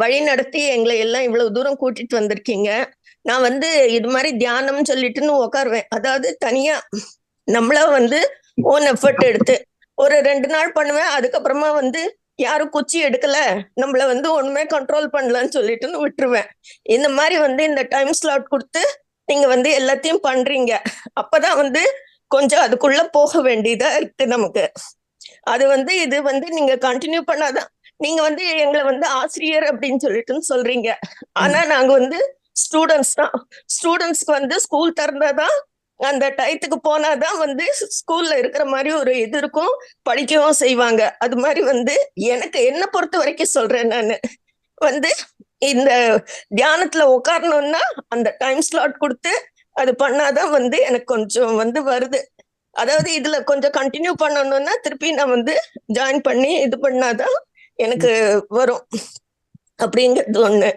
வழி நடத்தி எங்களை எல்லாம் இவ்வளவு தூரம் கூட்டிட்டு வந்திருக்கீங்க. நான் வந்து இது மாதிரி தியானம்னு சொல்லிட்டுன்னு உட்காருவேன். அதாவது தனியா நம்மள வந்து ஓன் எஃபர்ட் எடுத்து ஒரு 2 நாள் பண்ணுவேன். அதுக்கப்புறமா வந்து யாரும் குச்சி எடுக்கல, நம்மள வந்து ஒண்ணுமே கண்ட்ரோல் பண்ணலன்னு சொல்லிட்டுன்னு விட்டுருவேன். இந்த மாதிரி வந்து இந்த டைம் ஸ்லாட் கொடுத்து நீங்க வந்து எல்லாத்தையும் பண்றீங்க. அப்பதான் வந்து கொஞ்சம் அதுக்குள்ள போக வேண்டியதா இருக்கு நமக்கு. அது வந்து இது வந்து நீங்க கண்டினியூ பண்ணாதான். நீங்க வந்து எங்களை வந்து ஆசிரியர் அப்படின்னு சொல்லிட்டு சொல்றீங்க. ஆனா நாங்க வந்து ஸ்டூடெண்ட்ஸ் தான். ஸ்டூடெண்ட்ஸ்க்கு வந்து ஸ்கூல் திறந்தாதான், அந்த டயத்துக்கு போனாதான் வந்து ஸ்கூல்ல இருக்கிற மாதிரி ஒரு இது இருக்கும், படிக்கவும் செய்வாங்க. அது மாதிரி வந்து எனக்கு என்ன பொறுத்த வரைக்கும் சொல்றேன், நான் வந்து இந்த தியானத்துல உட்காரணும்னா அந்த டைம் ஸ்லாட் கொடுத்து அது பண்ணாதான் வந்து எனக்கு கொஞ்சம் வந்து வருது. அதாவது இதுல கொஞ்சம் கண்டினியூ பண்ணணும்னா திருப்பி நான் வந்து ஜாயின் பண்ணி இது பண்ணாதான் எனக்கு வரும் அப்படிங்கிறது ஒண்ணு.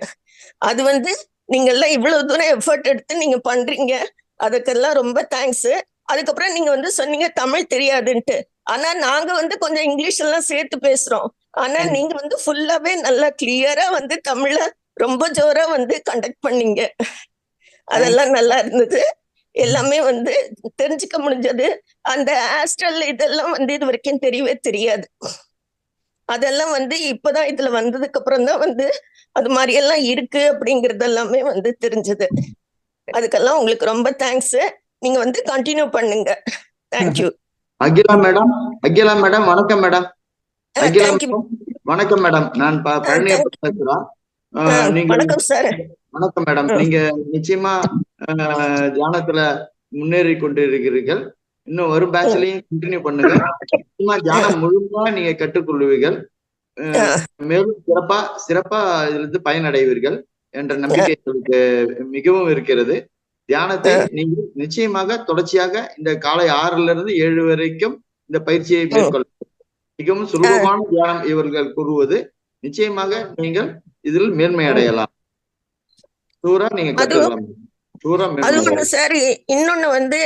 அது வந்து நீங்க எல்லாம் இவ்வளவு தூரம் எஃபர்ட் எடுத்து நீங்க பண்றீங்க, அதுக்கெல்லாம் ரொம்ப தேங்க்ஸ். அதுக்கப்புறம் நீங்க வந்து சொன்னீங்க தமிழ் தெரியாதுன்ட்டு. ஆனா நாங்க வந்து கொஞ்சம் இங்கிலீஷ் எல்லாம் சேர்த்து பேசுறோம். ஆனா நீங்க வந்து ஃபுல்லாவே நல்லா கிளியரா வந்து தமிழ்ல ரொம்ப ஜோரா வந்து கண்டக்ட் பண்ணீங்க. அதெல்லாம் நல்லா இருந்தது. எல்லாமே வந்து தெரிஞ்சுக்க முடிஞ்சது. அந்த ஆஸ்ட்ரல் இதெல்லாம் வந்து இது வரைக்கும் தெரியவே தெரியாது. அதெல்லாம் வந்து இப்பதான் இதுல வந்ததுக்கு அப்புறம் தான் வந்து அது மாதிரி எல்லாம் இருக்கு அப்படிங்கறது எல்லாமே வந்து தெரிஞ்சது. அதுக்கெல்லாம் உங்களுக்கு ரொம்ப தேங்க்ஸ். நீங்க வந்து கண்டினியூ பண்ணுங்க. தேங்க்யூ. அகிலா மேடம், வணக்கம் மேடம். வணக்கம் மேடம். நான் பழனியப்பன் பேசுறேன். நீங்க வணக்கம் சார். வணக்கம் மேடம். நீங்க நிச்சயமா தியானத்துல முன்னேறி கொண்டிருக்கிறீர்கள். இன்னும் வரும் பேட்ச்லயும் கண்டினியூ பண்ணுங்க. நிச்சயமா தியானம் முழுமையா நீங்க கற்றுக்கொள்வீர்கள். மேலும் சிறப்பா இதுல இருந்து பயனடைவீர்கள் என்ற நம்பிக்கை உங்களுக்கு மிகவும் இருக்கிறது. தியானத்தை நீங்கள் நிச்சயமாக தொடர்ச்சியாக இந்த காலை 6ல இருந்து 7 வரைக்கும் இந்த பயிற்சியை மேற்கொள்ள மிகவும் சுலபமான தியானம் இவர்கள் கூறுவது. நிச்சயமாக நீங்கள் இதில் மேன்மை அடையலாம். சூரா நீங்க கற்றுக்கலாம். அது ஒண்ணு சார். இன்னொன்னு வந்து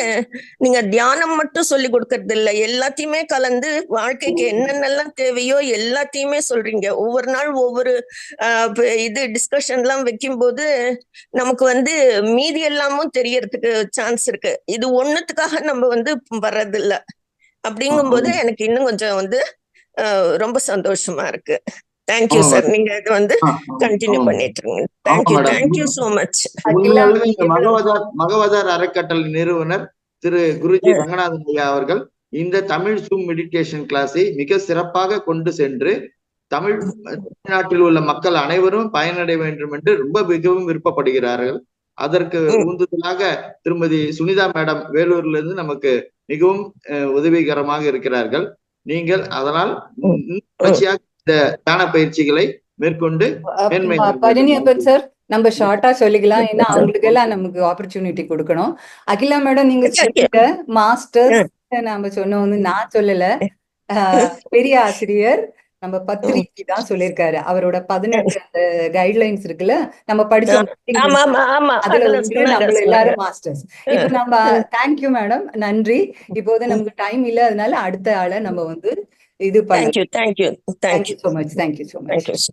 நீங்க தியானம் மட்டும் சொல்லி கொடுக்கறது இல்ல, எல்லாத்தையுமே கலந்து வாழ்க்கைக்கு என்னென்னலாம் தேவையோ எல்லாத்தையுமே சொல்றீங்க. ஒவ்வொரு நாள் ஒவ்வொரு இது டிஸ்கஷன் எல்லாம் வைக்கும் போது நமக்கு வந்து மீதி எல்லாமும் தெரியறதுக்கு சான்ஸ் இருக்கு. இது ஒண்ணுத்துக்காக நம்ம வந்து வர்றது இல்ல. அப்படிங்கும் போது எனக்கு இன்னும் கொஞ்சம் வந்து ரொம்ப சந்தோஷமா இருக்கு. Thank you sir. நீங்க இது வந்து கண்டினியூ பண்ணிட்டு இருங்க. Thank you so much. மகவதார் அறக்கட்டளை நிறுவனர் திரு குருஜி ரங்கநாதன் ஐயா அவர்கள் இந்த தமிழ் ஜூம் மெடிடேஷன் கிளாஸை மிக சிறப்பாக கொண்டு சென்று தமிழ்நாட்டில் உள்ள மக்கள் அனைவரும் பயனடைய வேண்டும் என்று மிகவும் விருப்பப்படுகிறார்கள். அதற்கு உந்துதலாக திருமதி சுனிதா மேடம் வேலூர்ல இருந்து நமக்கு மிகவும் உதவிகரமாக இருக்கிறார்கள். நீங்கள் அதனால் தொடர்ச்சியாக இந்த தியான பயிற்சிகளை மேற்கொண்டு பழனியப்பன் சார் நம்ம ஷார்ட்டா சொல்லிக்கலாம். ஏன்னா அவங்களுக்கு எல்லாம் நமக்கு ஆப்பர்ச்சுனிட்டி கொடுக்கணும். அகிலா மேடம் நீங்க சொல்லுங்க. மாஸ்டர்ஸ் நாம சொன்ன வந்து நான் சொல்லல, பெரிய ஆசிரியர் நம்ம பத்திரிகை தான் சொல்லியிருக்காரு. அவரோட 18 அந்த கைட்லைன்ஸ் இருக்குல்ல, நம்ம படிச்சோம். அதுல வந்து நம்ம எல்லாரும் மாஸ்டர்ஸ். இப்ப நம்ம தேங்க்யூ மேடம், நன்றி. இப்போது நமக்கு டைம் இல்ல, அதனால அடுத்த ஆளை நம்ம வந்து இது பண்ணலாம். Thank you so much. Thank you so much.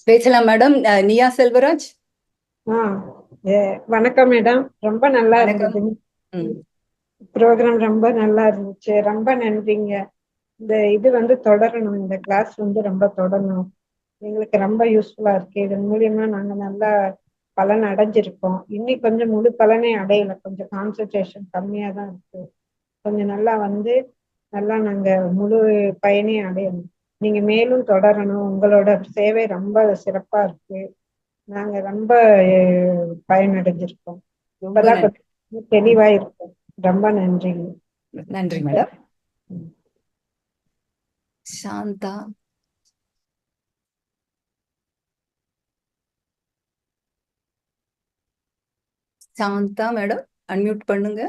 பேசலாம் மேடம். நியா செல்வராஜ். வணக்கம் மேடம். ரொம்ப நல்லா இருந்தது ப்ரோக்ராம், ரொம்ப நல்லா இருந்துச்சு. ரொம்ப நன்றிங்க. இந்த இது வந்து தொடரணும், இந்த கிளாஸ் வந்து ரொம்ப தொடரணும். எங்களுக்கு ரொம்ப யூஸ்ஃபுல்லா இருக்கு. இதன் மூலியமா நாங்க நல்லா பலன் அடைஞ்சிருக்கோம். இன்னும் கொஞ்சம் முழு பலனே அடையல, கொஞ்சம் கான்சன்ட்ரேஷன் கம்மியா தான் இருக்கு. கொஞ்சம் நல்லா வந்து நல்லா நாங்க முழு பயனே அடையணும். நீங்க மேலும் தொடரணும். உங்களோட சேவை ரொம்ப சிறப்பா இருக்கு. நாங்க ரொம்ப பயனடைஞ்சிருக்கோம். இப்பதான் கொஞ்சம் தெளிவா இருக்கும். ரொம்ப நன்றிங்க. நன்றி madam. Shantha. Shantha madam unmute பண்ணுங்க.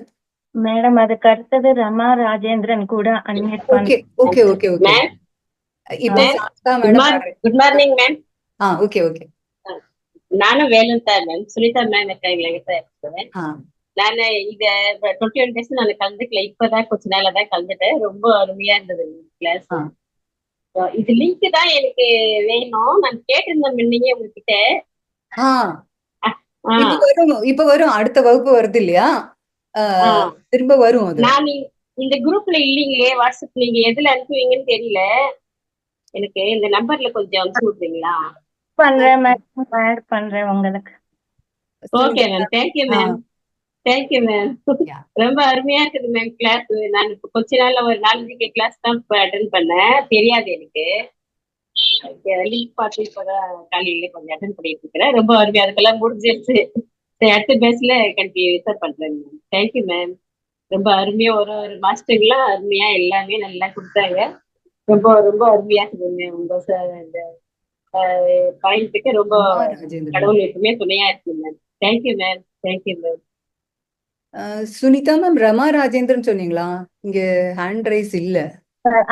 மேடம் அதுக்கு அடுத்தது ரமா ராஜேந்திரன் கூட அன்மியூட் பண்ணுங்க. Okay okay okay. இப்போ Shantha madam. Good morning ma'am. Okay okay. ನಾನು ವೇಲಂತ ಮ್ಯಾಮ್, ಸುನೀತಾ ಮ್ಯಾಮ್ ಇರ್ತೇನೆ. ನಾನು ಈಗ 21 days ನಾನು கலந்துக்கல. இப்பதான் கொஞ்ச நாளா தான் கலந்துட்டேன். ரொம்ப அருமையா இருந்தது கிளாஸ். இது லிங்க் தான் எனக்கு வேணும். நான் கேட்டிருந்தேன் முன்னே உங்ககிட்ட. இப்ப வரும், அடுத்த வகுப்பு வருது இல்லையா, திரும்ப வரும். அது நான் இந்த குரூப்ல இல்லீங்களே, வாட்ஸ்அப் நீங்க எதுல அனுப்புவீங்கன்னு தெரியல எனக்கு. இந்த நம்பர்ல கொஞ்சம் அனுப்பிச்சு விடுறீங்களா? பண்றேன் மேம், ஆட் பண்றேன் உங்களுக்கு. Okay ma'am. Thank you ma'am. Thank you ma'am. ரொம்ப அருமையா இருக்குது மேம் கிளாஸ். நான் இப்ப கொஞ்ச நாள்ல ஒரு 4 கிளாஸ் தான் அட்டென்ட் பண்ணேன். தெரியாது எனக்கு. லிங்க் பார்த்து இப்பதான் காலையில கொஞ்சம் அட்டென்ட் பண்ணிட்டு இருக்கிறேன். ரொம்ப அருமையா, அதுக்கெல்லாம் முடிஞ்சிருச்சு. அடுத்த பேஸ்ல கண்டிப்பா பண்றேன் மேம். Thank you ma'am. ரொம்ப அருமையா ஒரு மாஸ்டர்லாம் அருமையா எல்லாமே நல்லா கொடுத்தாங்க. ரொம்ப ரொம்ப அருமையா இருக்குது மேம். உங்க இந்த பாயிண்ட்டுக்கு ரொம்ப கடவுள் எப்பவுமே துணையா இருக்கு ma'am. Thank you ma'am. Thank you ma'am. Sunita ma'am, Rama Rajendran சொன்னீங்களா? இங்க ஹேண்ட் ரைஸ் இல்ல.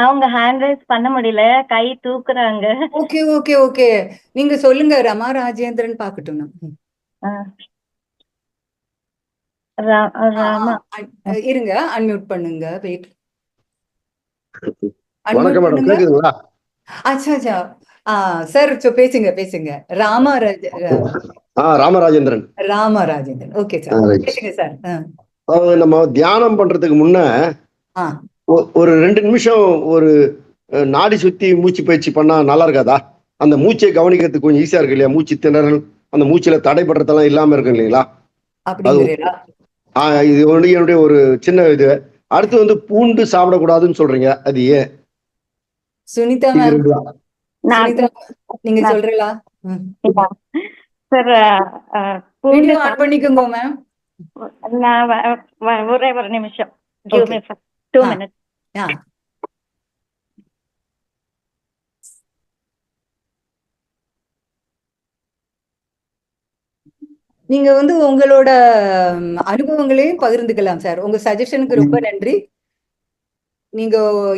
அவங்க ஹேண்ட் ரைஸ் பண்ண முடியல, கை தூக்குறாங்க. Okay okay okay. நீங்க சொல்லுங்க, ரமா ராஜேந்திரன் பாக்கட்டும். இருங்க, அன்மியூட் பண்ணுங்க. வெயிட். வணக்கம் மேடம், கேக்குதுங்களா? அச்சா சார், பேசுங்க பேசுங்க. ராமராஜேந்திரன். ராமராஜேந்திரன். ஓகே சார், பேசுங்க சார். நம்ம தியானம் பண்றதுக்கு முன்ன ஒரு 2 நிமிஷம் ஒரு நாடி சுத்தி மூச்சு பயிற்சி பண்ணா நல்லா இருக்காதா? அந்த மூச்சை கவனிக்கிறதுக்கு கொஞ்சம் ஈஸியா இருக்கு இல்லையா? மூச்சு திணறல், அந்த மூச்சுல தடைபடுறதெல்லாம் இல்லாம இருக்கு இல்லைங்களா? இது என்னுடைய ஒரு சின்ன இது. அடுத்து வந்து பூண்டு சாப்பிடக்கூடாதுன்னு சொல்றீங்க, அது ஏன்? சுனிதா இது மேம், 2 தான். சுனிதா நீங்க சொல்றீங்களா? சார் வீடியோ ஆன் பண்ணிக்கோங்க மேம். ஒரே ஒரு நிமிஷம். Give me 2 minutes. நீங்க வந்து உங்களோட அனுபவங்களையும் பகிர்ந்துக்கலாம் சார். உங்க சஜஷனுக்கு ரொம்ப நன்றி. நீங்க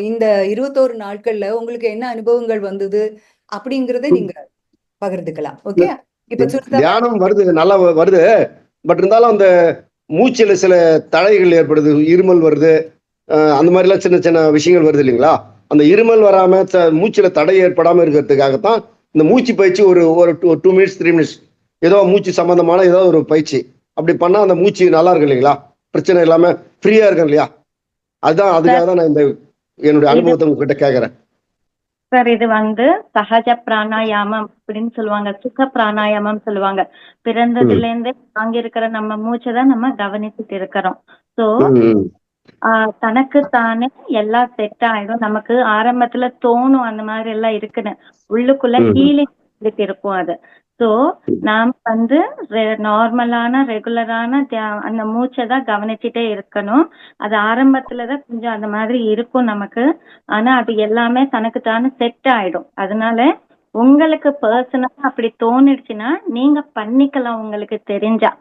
இந்த 21 நாட்கள்ல உங்களுக்கு என்ன அனுபவங்கள் வந்தது அப்படிங்கறத நீங்க பகிர்ந்துக்கலாம். ஓகே, இப்ப தியானம் வருது, நல்லா வருது. பட் இருந்தாலும் அந்த மூச்சுல சில தடைகள் ஏற்படுது, இருமல் வருது, அந்த மாதிரிலாம் சின்ன சின்ன விஷயங்கள் வருது இல்லைங்களா? அந்த இருமல் வராம மூச்சுல தடை ஏற்படாம இருக்கிறதுக்காகத்தான் இந்த மூச்சு பயிற்சி ஒரு 2 மினிட்ஸ் 3 மினிட்ஸ் ஏதோ மூச்சு சம்பந்தமான ஏதோ ஒரு பயிற்சி அப்படி பண்ணா அந்த மூச்சு நல்லா இருக்கு இல்லைங்களா? பிரச்சனை இல்லாம ஃப்ரீயா இருக்கும் இல்லையா? அதுக்காக தான் நான் இந்த என்னுடைய அனுபவத்தை உங்ககிட்ட கேட்கறேன் சார். இது வந்து சகஜ பிராணாயாமம் அப்படின்னு சொல்லுவாங்க, சுக பிராணாயாமம் சொல்லுவாங்க. பிறந்ததுல இருந்து அங்க இருக்கிற நம்ம மூச்சை தான் நம்ம கவனிச்சுட்டு இருக்கிறோம். சோ தனக்கு தானே எல்லாம் செட் ஆயிடும். நமக்கு ஆரம்பத்துல தோணும் அந்த மாதிரி எல்லாம் இருக்குன்னு, உள்ளுக்குள்ள ஹீலிங் இருக்கும் அது. சோ நாம வந்து நார்மலான ரெகுலரான அந்த மூச்சை தான் கவனிச்சுட்டே இருக்கணும். அது ஆரம்பத்துலதான் கொஞ்சம் அந்த மாதிரி இருக்கும் நமக்கு. ஆனா அது எல்லாமே தனக்கு தானே செட் ஆயிடும். அதனால உங்களுக்கு பர்சனலா அப்படி தோணிடுச்சுன்னா நீங்க பண்ணிக்கலாம் உங்களுக்கு தெரிஞ்சா.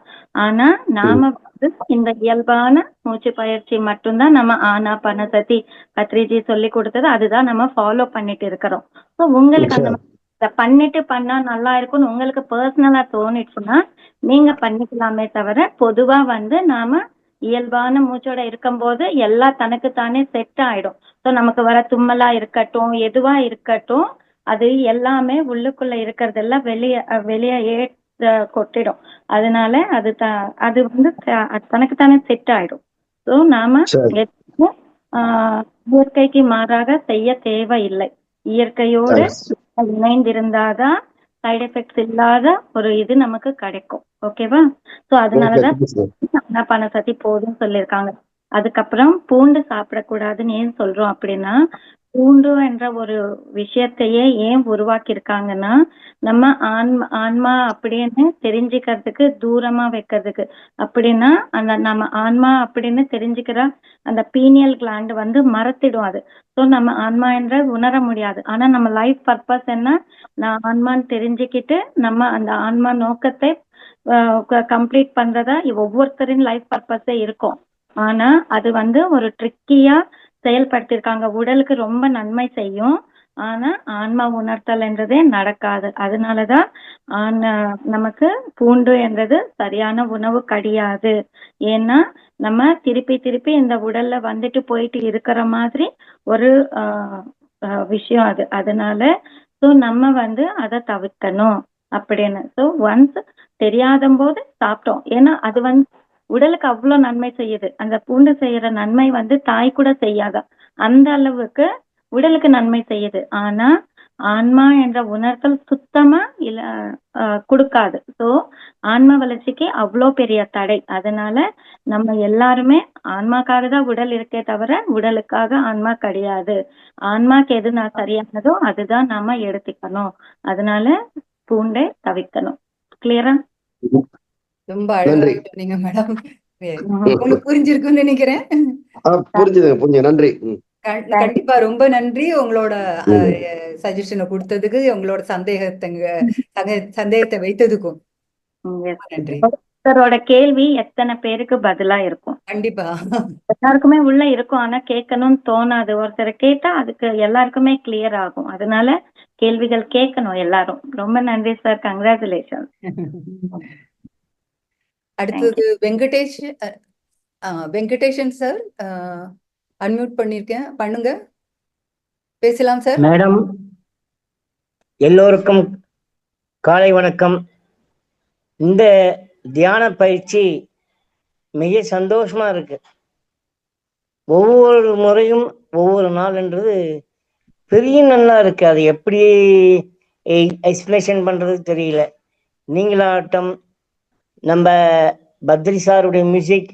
ஆனா நாம வந்து இந்த இயல்பான மூச்சு பயிற்சி மட்டும்தான் நம்ம ஆனாபானசதி பத்ரிஜி சொல்லி கொடுத்தது, அதுதான் நம்ம ஃபாலோ பண்ணிட்டு இருக்கிறோம். ஸோ உங்களுக்கு அந்த பண்ணிட்டு பண்ணா நல்லா இருக்கும்னு உங்களுக்கு பர்சனலா தோணிடுச்சுன்னா நீங்க பண்ணிக்கலாமே தவிர, பொதுவா வந்து நாம இயல்பான மூச்சோட இருக்கும் போது எல்லாம் தனக்கு தானே செட் ஆயிடும். ஸோ நமக்கு வர தும்மலா இருக்கட்டும், எதுவா இருக்கட்டும், அது எல்லாமே உள்ளுக்குள்ள இருக்கிறதெல்லாம் வெளியே கொட்டிடும். அதனால அது வந்து தனக்கு தானே செட் ஆயிடும். ஸோ நாம எதுவும் இயற்கைக்கு மாறாக செய்ய தேவையில்லை. இயற்கையோடு இணைந்திருந்தாதான் சைடு எஃபெக்ட்ஸ் இல்லாத ஒரு இது நமக்கு கிடைக்கும். ஓகேவா? சோ அதனாலதான் ஆனாபானசதி போதும் சொல்லியிருக்காங்க. அதுக்கப்புறம் பூண்டு சாப்பிடக்கூடாதுன்னு ஏன் சொல்றோம் அப்படின்னா, பூண்டு என்ற ஒரு விஷயத்தையே ஏன் உருவாக்கி இருக்காங்கன்னா, நம்ம ஆன்மா அப்படின்னு தெரிஞ்சுக்கிறதுக்கு, தூரமா வைக்கிறதுக்கு. அப்படின்னா அந்த நம்ம ஆன்மா அப்படின்னு தெரிஞ்சுக்கிற அந்த பீனியல் கிளாண்ட் வந்து மறத்திடும் அது. ஸோ நம்ம ஆன்மா என்ற உணர முடியாது. ஆனா நம்ம லைஃப் பர்பஸ் என்ன, நான் ஆன்மான்னு தெரிஞ்சுக்கிட்டு நம்ம அந்த ஆன்மா நோக்கத்தை கம்ப்ளீட் பண்றதா ஒவ்வொருத்தரின் லைஃப் பர்பஸே இருக்கும். ஆனா அது வந்து ஒரு ட்ரிக்கியா செயல்படுத்திருக்காங்க. உடலுக்கு ரொம்ப நன்மை செய்யும், ஆனா ஆன்மா உணர்த்தல் என்றதே நடக்காது. அதனாலதான் நமக்கு பூண்டு என்றது சரியான உணவு கிடையாது. ஏன்னா நம்ம திருப்பி இந்த உடல்ல வந்துட்டு போயிட்டு இருக்கிற மாதிரி ஒரு விஷயம் அது. அதனால ஸோ நம்ம வந்து அதை தவிர்க்கணும் அப்படின்னு. ஸோ ஒன்ஸ் தெரியாத போது சாப்பிட்டோம், ஏன்னா அது வந்து உடலுக்கு அவ்வளவு நன்மை செய்யுது. அந்த பூண்டு செய்யற நன்மை வந்து தாய் கூட செய்யாதா, அந்த அளவுக்கு உடலுக்கு நன்மை செய்யுது. ஆனா ஆன்மா என்ற உணர்த்தல் சுத்தமா கொடுக்காது. ஸோ ஆன்மா வளர்ச்சிக்கு அவ்வளோ பெரிய தடை. அதனால நம்ம எல்லாருமே ஆன்மாக்காக தான் உடல் இருக்கே தவிர உடலுக்காக ஆன்மா கிடையாது. ஆன்மாக்கு எது சரியானதோ அதுதான் நாம எடுத்துக்கணும். அதனால பூண்டை தவிர்க்கணும். கிளியரா? ரொம்ப அழகா சொன்னீங்க மேடம். உங்களுக்கு புரிஞ்சிருக்குன்னு நினைக்கிறேன். புரிஞ்சுது. நன்றி. கண்டிப்பா ரொம்ப நன்றி உங்களோட சஜஷனை கொடுத்ததுக்கு, உங்களோட சந்தேகத்தை வைத்ததுக்கும் நன்றி. ஒருத்தரோட கேள்வி எத்தனை பேருக்கு பதிலா இருக்கும்? கண்டிப்பா எல்லாருக்குமே உள்ள இருக்கும், ஆனா கேட்கணும்னு தோணாது. ஒருத்தரை கேட்டா அதுக்கு எல்லாருக்குமே கிளியர் ஆகும். அதனால கேள்விகள் கேட்கணும் எல்லாரும். ரொம்ப நன்றி சார், கங்க்ராச்சுலேஷன். அடுத்தது வெங்கடேஷன் சார், அன்மியூட் பண்ணிருக்கேன், பண்ணுங்க, பேசலாம் சார். மேடம், எல்லோருக்கும் காலை வணக்கம். இந்த தியான பயிற்சி மிக சந்தோஷமா இருக்கு. ஒவ்வொரு முறையும் ஒவ்வொரு நாள்ன்றது பெரிய நல்லா இருக்கு. அது எப்படி எக்ஸ்பிளேஷன் பண்றது தெரியல. நீங்களாட்டம், நம்ம பத்ரி சாருடைய மியூசிக்,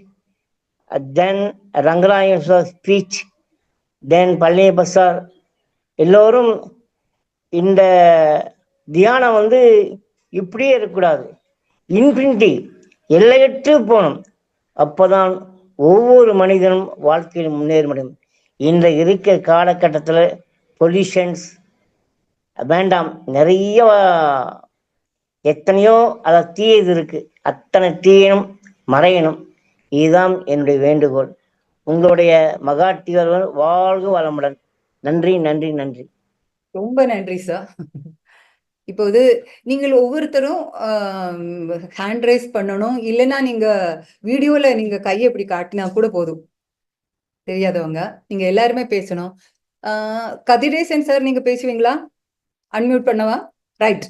தென் ரங்கராயன் சார் ஸ்பீச், தென் பழனியப்ப சார் எல்லோரும் இந்த தியானம் வந்து இப்படியே இருக்கக்கூடாது, இன்ஃபினிட்டி எல்லையற்று போகணும். அப்போதான் ஒவ்வொரு மனிதனும் வாழ்க்கையில் முன்னேற முடியும். இந்த இருக்க காலகட்டத்தில் பொல்யூஷன்ஸ் வேண்டாம், நிறைய எத்தனையோ அதை தீயது இருக்கு, அத்தனை தீயனும் மறையணும். இதுதான் என்னுடைய வேண்டுகோள். உங்களுடைய மகாட்டியர்கள் வாழ்க வளமுடன். நன்றி நன்றி நன்றி. ரொம்ப நன்றி சார். இப்போது நீங்கள் ஒவ்வொருத்தரும் ஹேண்ட் ரைஸ் பண்ணணும், இல்லைன்னா நீங்க வீடியோல நீங்க கையை இப்படி காட்டினா கூட போதும். தெரியாதவங்க நீங்க எல்லாருமே பேசணும். கதிரேசன் சார் நீங்க பேசுவீங்களா? அன்மியூட் பண்ணவா? ரைட்.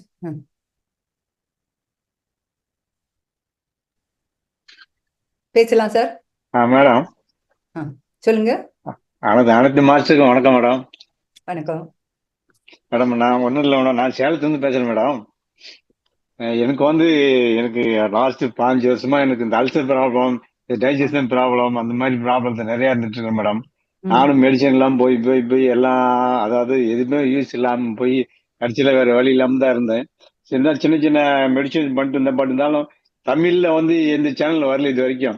பேசலாம் சார். மேடம் சொல்லுங்க. அனைத்து மாஸ்டருக்கும் வணக்கம் மேடம். வணக்கம் மேடம். நான் ஒன்றும் இல்லை மேடம், நான் சேலத்துலேருந்து பேசுகிறேன் மேடம். எனக்கு லாஸ்ட் 5 வருஷமா எனக்கு இந்த அல்சர் ப்ராப்ளம், டைஜஷன் ப்ராப்ளம், அந்த மாதிரி ப்ராப்ளத்தை நிறைய இருந்துட்டு இருக்கேன் மேடம். நானும் மெடிசன் எல்லாம் போய் போய் போய் எல்லாம், அதாவது எதுவுமே யூஸ் இல்லாமல் போய் கடைசியில் வேற வழி இல்லாமல் தான் இருந்தேன். சின்ன சின்ன மெடிசன் பண்ணிட்டு இருந்தாலும் தமிழ்ல எந்த சேனல் வரல இது வரைக்கும்.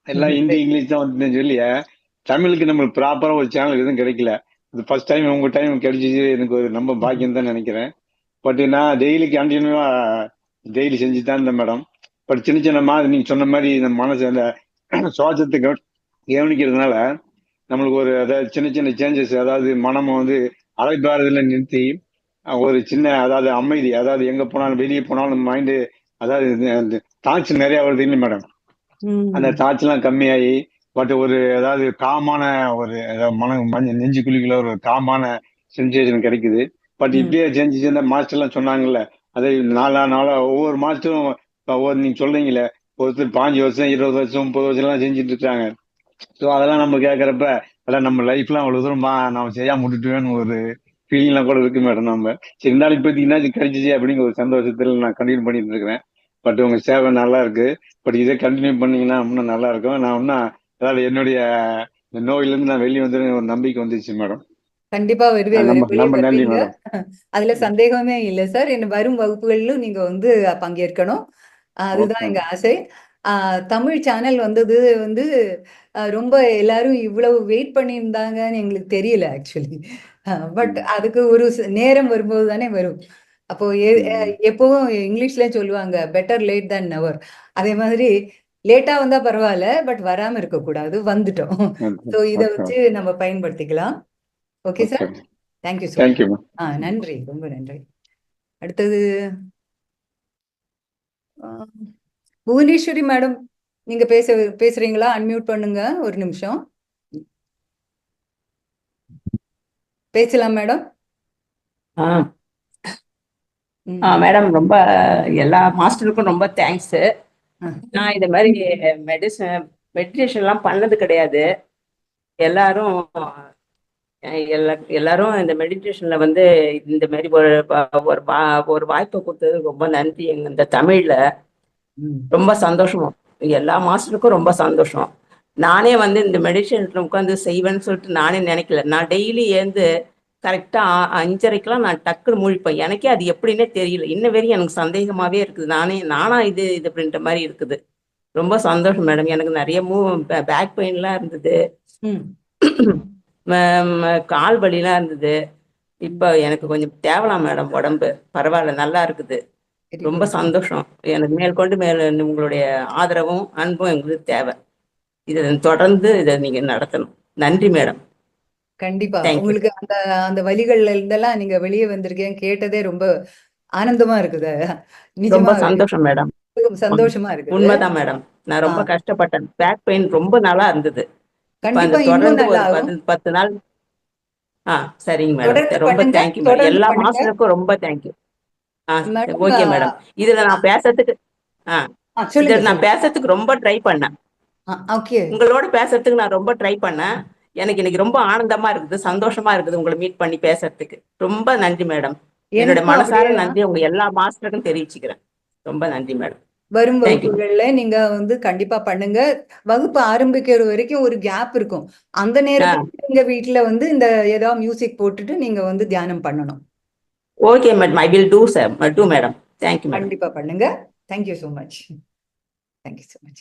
எல்லாம் ஹிந்தி இங்கிலீஷ் தான் வந்து சொல்லி தமிழுக்கு நம்மளுக்கு ப்ராப்பரா ஒரு சேனல் எதுவும் கிடைக்கல. இது ஃபர்ஸ்ட் டைம் உங்க டைம் கிடைச்சிச்சு, எனக்கு ஒரு ரொம்ப பாக்கியம் தான் நினைக்கிறேன். பட் நான் டெய்லி கண்டினியூவா டெய்லி செஞ்சு தான் இருந்தேன் மேடம். பட் சின்ன நீங்க சொன்ன மாதிரி இந்த மனசு அந்த சுவாசத்தை கவனிக்கிறதுனால நம்மளுக்கு ஒரு அதாவது சின்ன சேஞ்சஸ், அதாவது மனம் அலைபாறுதல நிறுத்தி ஒரு சின்ன அதாவது அமைதி, அதாவது எங்க போனாலும் வெளியே போனாலும் மைண்டு, அதாவது தாட்ஸ் நிறைய வருது இல்லை மேடம். அந்த தாட்ஸ் எல்லாம் கம்மியாகி பட் ஒரு அதாவது காமான ஒரு நெஞ்சு குழிக்குள்ள ஒரு காமான சென்சேஷன் கிடைக்குது. பட் இப்படியே செஞ்சு மாஸ்டர் எல்லாம் சொன்னாங்கல்ல, அதே நாளா ஒவ்வொரு மாஸ்டரும் நீங்க சொல்றீங்களே, ஒருத்தர் 5 வருஷம் 20 வருஷம் 30 வருஷம் எல்லாம் செஞ்சுட்டு இருக்காங்க. ஸோ அதெல்லாம் நம்ம கேட்கறப்ப அதான் நம்ம லைஃப்லாம் அவ்வளவு தூரம் நம்ம செய்யாம விட்டுட்டுவேன்னு ஒரு ஃபீலிங்லாம் கூட இருக்கு மேடம். நம்ம சரி இருந்தாலும் இப்போதைக்குன்னா கிடைச்சிச்சு அப்படிங்கிற ஒரு சந்தோஷத்துல நான் கண்டினியூ பண்ணிட்டு இருக்கிறேன். பட் உங்க சேவை நல்லா இருக்கு. பட் இதே கண்டினியூ பண்ணீங்கன்னா இன்னும் நல்லா இருக்கும். நான் இன்னும் அதாவது என்னுடைய நோயில இருந்து நான் வெளியே வந்து ஒரு நம்பிக்கை வந்துச்சு மேடம். கண்டிப்பா வருவீங்க, அதுல சந்தேகமே இல்லை சார். என்ன வரும் வகுப்புகளிலும் நீங்க பங்கேற்கணும், அதுதான் எங்க ஆசை. தமிழ் சேனல் வந்தது ரொம்ப எல்லாரும் இவ்வளவு வெயிட் பண்ணியிருந்தாங்கன்னு எங்களுக்கு தெரியல ஆக்சுவலி. பட் அதுக்கு ஒரு நேரம் வரும்போது தானே வரும். அப்போ எப்பவும் இங்கிலீஷ்ல சொல்லுவாங்க பெட்டர் லேட் தேன் நெவர். அதே மாதிரி லேட்டா வந்தா பரவாயில்ல, பட் வராம இருக்கக்கூடாது, வந்துட்டோம். ஸோ இதை வச்சு நம்ம பயன்படுத்திக்கலாம். Okay sir, thank you sir. நன்றி, ரொம்ப நன்றி. அடுத்தது புவனேஸ்வரி மேடம், நீங்க பேசுறீங்களா? அன்மியூட் பண்ணுங்க, ஒரு நிமிஷம் பேசலாம் மேடம். மேடம், ரொம்ப எல்லா மாஸ்டருக்கும் ரொம்ப தேங்க்ஸ். நான் இது மாதிரி மெடிடேஷன்லாம் பண்ணது கிடையாது. எல்லாரும் இந்த மெடிடேஷன்ல இந்த மாதிரி ஒரு வாய்ப்பை கொடுத்தது ரொம்ப நன்றி. இந்த தமிழ்ல ரொம்ப சந்தோஷம். எல்லா மாஸ்டருக்கும் ரொம்ப சந்தோஷம். நானே இந்த மெடிடேஷன்ல உட்காந்து செய்வேன்னு சொல்லிட்டு நானே நினைக்கல. நான் டெய்லி கரெக்டா 5:30க்கெல்லாம் நான் டக்குன்னு முழிப்பேன். எனக்கே அது எப்படின்னே தெரியல. இன்ன வரையும் எனக்கு சந்தேகமாவே இருக்குது. நானா இது அப்படின்ற மாதிரி இருக்குது. ரொம்ப சந்தோஷம் மேடம். எனக்கு நிறைய பேக் பெயின்லாம் இருந்தது, கால் வலிலாம் இருந்தது. இப்ப எனக்கு கொஞ்சம் தேவலாம் மேடம், உடம்பு பரவாயில்ல, நல்லா இருக்குது. ரொம்ப சந்தோஷம். எனக்கு மேற்கொண்டு உங்களுடைய ஆதரவும் அன்பும் எங்களுக்கு தேவை. இதை தொடர்ந்து இதை நீங்க நடத்தணும். நன்றி மேடம். கண்டிப்பா. உங்களுக்கு அந்த வழிகள்ல இருந்தெல்லாம் நீங்க வெளியே வந்திருக்கேன் கேட்டதே ரொம்ப ஆனந்தமா இருக்குது. ரொம்ப சந்தோஷம் மேடம். சந்தோஷமா இருக்கு. உண்மைதான் மேடம். நான் ரொம்ப கஷ்டப்பட்டேன். பேக் பெயின் ரொம்ப நாளா இருந்தது. தொடர்ந்து ஒரு 10 நாள். சரிங்க மேடம், ரொம்ப தேங்க்யூ மேடம். எல்லா மாஸ்டருக்கும் ரொம்ப தேங்க்யூ. Okay madam. இதுல நான் பேசுறதுக்கு ரொம்ப ட்ரை பண்ணேன். உங்களோட பேசுறதுக்கு நான் ரொம்ப ட்ரை பண்ணேன். எனக்கு இன்னைக்கு ரொம்ப ஆனந்தமா இருக்குது, சந்தோஷமா இருக்குது உங்களை மீட் பண்ணி பேசுறதுக்கு. ரொம்ப நன்றி மேடம். என்னோட மனசார நன்றி உங்க எல்லா மாஸ்டருக்கும் தெரிவிச்சுக்கிறேன். ரொம்ப நன்றி மேடம். வரும் Thank you. வகுப்புகள்ல நீங்க வந்து கண்டிப்பா பண்ணுங்க. வகுப்பு ஆரம்பிக்கிற வரைக்கும் ஒரு கேப் இருக்கும். அந்த நேரத்துல நீங்க வீட்ல வந்து இந்த ஏதாவது மியூசிக் போட்டுட்டு நீங்க வந்து தியானம் பண்ணணும். Okay, madam. I will do, sir. Do, madam. Thank you, madam. கண்டிப்பா பண்ணுங்க. Thank you so much. Thank you so much.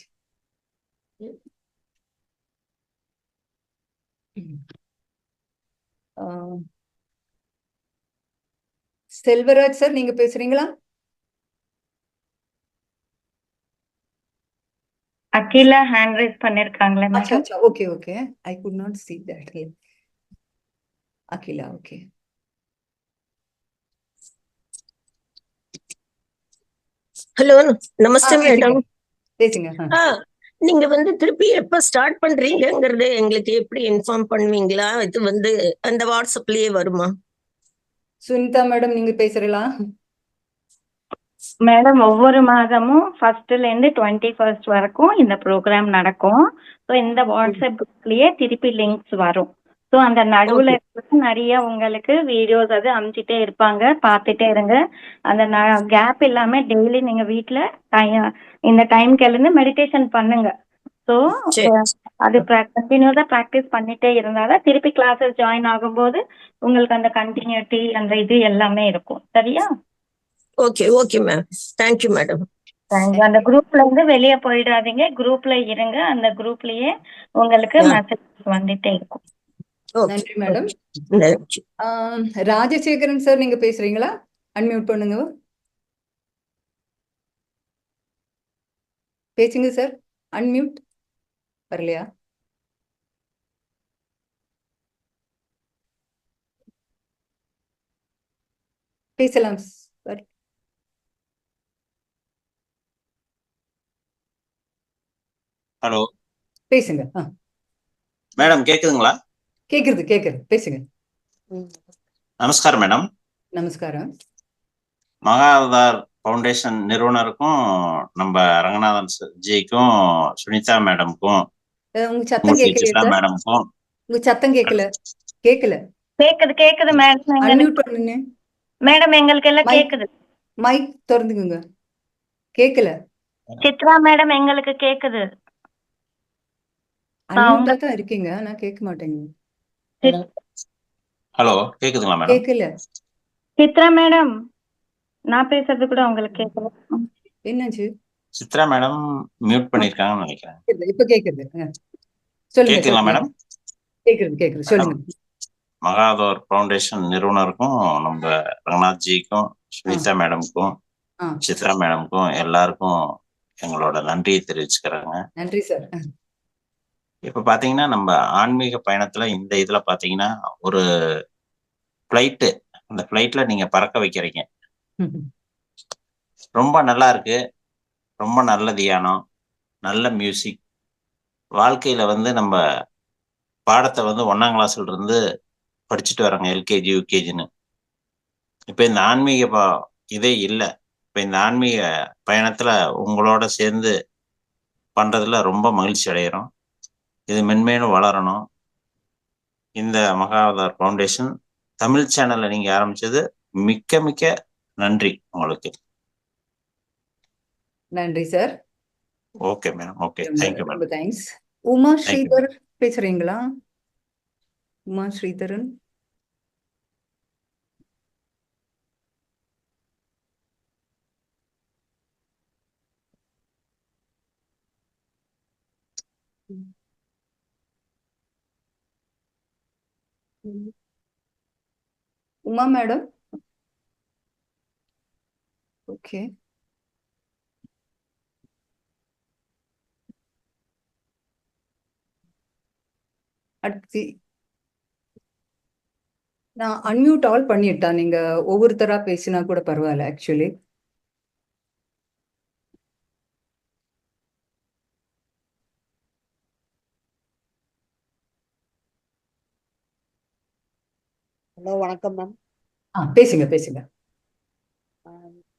Selvaraj sir, நீங்க பேசுறீங்களா? அகிலா ஹேண்ட் ரைஸ் பண்ணிருக்காங்களே அச்சா மேடம். அச்சா, okay okay. I could not see that. Akila, okay. Hello, Namaste madam. பேசுங்க. நீங்க வந்து திருப்பி எப்ப ஸ்டார்ட் பண்றீங்கங்கறது எங்களுக்கு எப்படி இன்ஃபார்ம் பண்ணுவீங்களா? இது வந்து அந்த வாட்ஸ்அப்லயே வருமா? சுனிதா மேடம், நீங்க பேசுறீங்களா? மேடம், ஒவ்வொரு மாதமும் 1st ல இருந்து 21st வரைக்கும் இந்த ப்ரோக்ராம் நடக்கும். ஸோ இந்த வாட்ஸ்அப் குரூப்லயே திருப்பி லிங்க்ஸ் வரும். ஸோ அந்த நடுவுல நிறைய உங்களுக்கு வீடியோஸ் அது அனுப்பிச்சிட்டே இருப்பாங்க, பார்த்துட்டே இருங்க. அந்த கேப் இல்லாம டெய்லி நீங்க வீட்ல இந்த டைம்க்கு எழுந்து மெடிடேஷன் பண்ணுங்க. ஸோ அது கண்டினியூஸா ப்ராக்டிஸ் பண்ணிட்டே இருந்தாதான் திருப்பி கிளாஸஸ் ஜாயின் ஆகும்போது உங்களுக்கு அந்த கண்டினியூட்டி அந்த இது எல்லாமே இருக்கும். சரியா? Okay okay ma'am. Thank you madam. அந்த குரூப்ல இருந்து வெளியே போயிடாதீங்க, குரூப்ல இருங்க. அந்த குரூப்லயே உங்களுக்கு மெசேஜ் வந்துட்டே இருக்கும். நன்றி மேடம். ராஜசேகரன் சார், நீங்க பேசுறீங்களா? அன்மியூட் பண்ணுங்க. பேசுங்க சார். அன்மியூட் வரலையா? பேசலாம் சார். ஹலோ, பேசுங்க. மேடம் கேக்குதுங்களா? கேக்குது. பேசுங்க. நமஸ்காரம் மேடம். நமஸ்காரம். மகாவதார் ஃபவுண்டேஷன் நிறுவனருக்கும் நம்ம ரங்கநாதன் ஜிக்கும் சுனிதா மேடம்க்கும் உங்க சத்தம் கேட்கல மேடம்க்கும் உங்க சத்தம் கேட்கல. கேக்குது மேடம். அன்மியூட் பண்ணுங்க மேடம், எங்களுக்கு எல்லாம் கேக்குது. மைக் திறந்துக்குங்க. கேட்கல. சித்ரா மேடம், எங்களுக்கு கேக்குது. அன்மியூட்டா தான் இருக்கீங்க, நான் கேட்க மாட்டேங்க. ஹலோ, கேக்குதுங்களா மேடம்? கேட்கல. சித்ரா மேடம், நான் பேசுறது கூட உங்களுக்கு கேட்கல. என்னாச்சு? சித்ரா மேடம் மியூட் பண்ணிருக்காங்கன்னு நினைக்கிறேன். இப்ப கேக்குது. சொல்லுங்க. கேக்குதுங்களா மேடம்? கேக்குது. சொல்லுங்க. மகாவதார் ஃபவுண்டேஷன் நிறுவனருக்கும் நம்ம ரங்கநாத் ஜிக்கும் சுனிதா மேடம்க்கும் சித்ரா மேடம்க்கும் எல்லாருக்கும் எங்களோட நன்றியை தெரிவிச்சுக்கிறாங்க. நன்றி சார். இப்ப பாத்தீங்கன்னா நம்ம ஆன்மீக பயணத்துல இந்த இதுல பாத்தீங்கன்னா ஒரு பிளைட்டு, அந்த பிளைட்ல நீங்க பறக்க வைக்கிறீங்க. ரொம்ப நல்லா இருக்கு. ரொம்ப நல்ல தியானம், நல்ல மியூசிக். வாழ்க்கையில வந்து நம்ம பாடத்தை வந்து 1ஆம் கிளாஸ்ல இருந்து படிச்சுட்டு வராங்க, எல்கேஜி யூகேஜின்னு. இப்ப இந்த ஆன்மீக இதே இல்லை. இப்ப இந்த ஆன்மீக பயணத்துல உங்களோட சேர்ந்து பண்றதுல ரொம்ப மகிழ்ச்சி அடைகிறோம். இது மென்மேலும் வளரணும். இந்த மகாவதார் ஃபவுண்டேஷன் தமிழ் சேனல்ல நீங்க ஆரம்பிச்சது மிக்க மிக்க நன்றி உங்களுக்கு. நன்றி sir. Okay madam. Okay, thank you madam. Thanks. Uma Sridhar பேசுறீங்களா? உமா ஸ்ரீதரன். உமா மேடம். ஓகே. அடுத்து நான் அன்மியூட் ஆல் பண்ணிட்டேன். நீங்க ஒவ்வொருத்தரா பேசினா கூட பரவாயில்ல. ஆக்சுவலி ஹலோ, வணக்கம் மேம். பேசுங்க.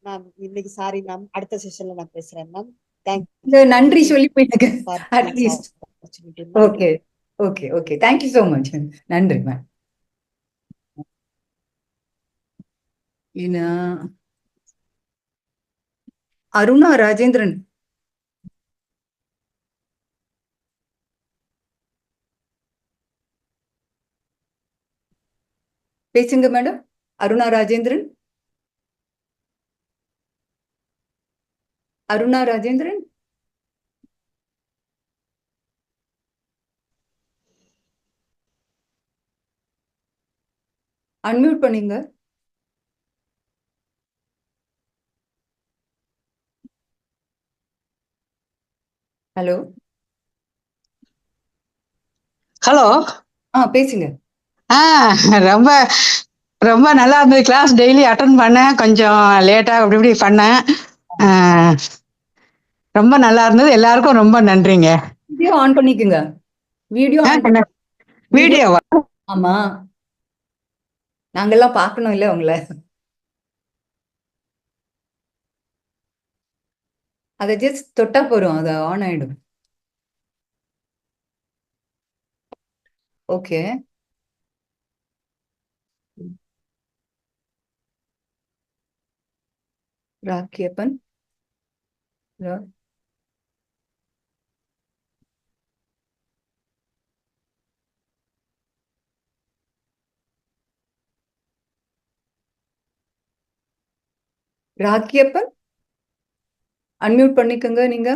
மேம் இன்னைக்கு சாரி மேம், அடுத்த செஷன்ல நான் பேசுறேன் மேம். நன்றி சொல்லி போயிடுங்க at least. Okay. Thank you so much. நன்றி மேம். அருணா ராஜேந்திரன். பேசுங்க மேடம். அருணா ராஜேந்திரன். அருணா ராஜேந்திரன். அன்மியூட் பண்ணீங்க. ஹலோ. ஹலோ. பேசுங்க. ரொம்ப ரொம்ப நல்லா இருந்தது கிளாஸ். டெய்லி அட்டன் பண்ணேன். கொஞ்சம் லேட்டா அப்படி இப்படி பண்ணேன். ரொம்ப நல்லா இருந்தது. எல்லாருக்கும் ரொம்ப நன்றிங்க. வீடியோ ஆன் பண்ணிக்கோங்க. வீடியோ வீடியோவா? ஆமா, நாங்கெல்லாம் பார்க்கணும் இல்ல உங்களை. அதை ஜஸ்ட் தொட்டா போறோம், அது ஆன் ஆயிடும். ஓகே. ராக்கியப்பன். ராக்கியப்பன் அன்மியூட் பண்ணிக்கோங்க நீங்க.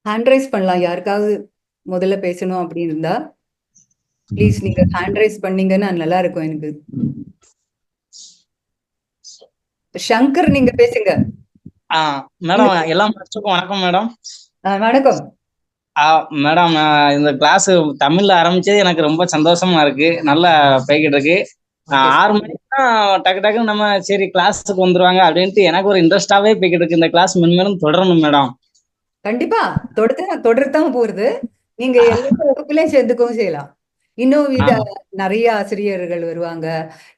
ஹேண்ட் ரைஸ் பண்ணலாம். யாருக்காவது முதல்ல பேசணும் அப்படின்னு இருந்தா ப்ளீஸ் நீங்க ஹேண்ட் ரைஸ் பண்ணீங்கன்னா நல்லா இருக்கும் எனக்கு. சங்கர் நீங்க பேசுங்க. மேடம் எல்லாம் வணக்கம் மேடம். வணக்கம் மேடம். இந்த கிளாஸ் தமிழ்ல ஆரம்பிச்சது எனக்கு ரொம்ப சந்தோஷமா இருக்கு. நல்லா போய்கிட்டு இருக்கு. 6 மணிக்கு தான் டக்கு டக்குன்னு நம்ம சரி கிளாஸுக்கு வந்துருவாங்க அப்படின்ட்டு எனக்கு ஒரு இன்ட்ரெஸ்டாவே போய்கிட்டு இருக்கு. இந்த கிளாஸ் மென்மேலும் தொடரணும் மேடம். கண்டிப்பா தொடர்தான் போறது. நீங்க எல்லா வகுப்புலயும் சேர்ந்துக்கவும் செய்யலாம். இன்னும் நிறைய ஆசிரியர்கள் வருவாங்க.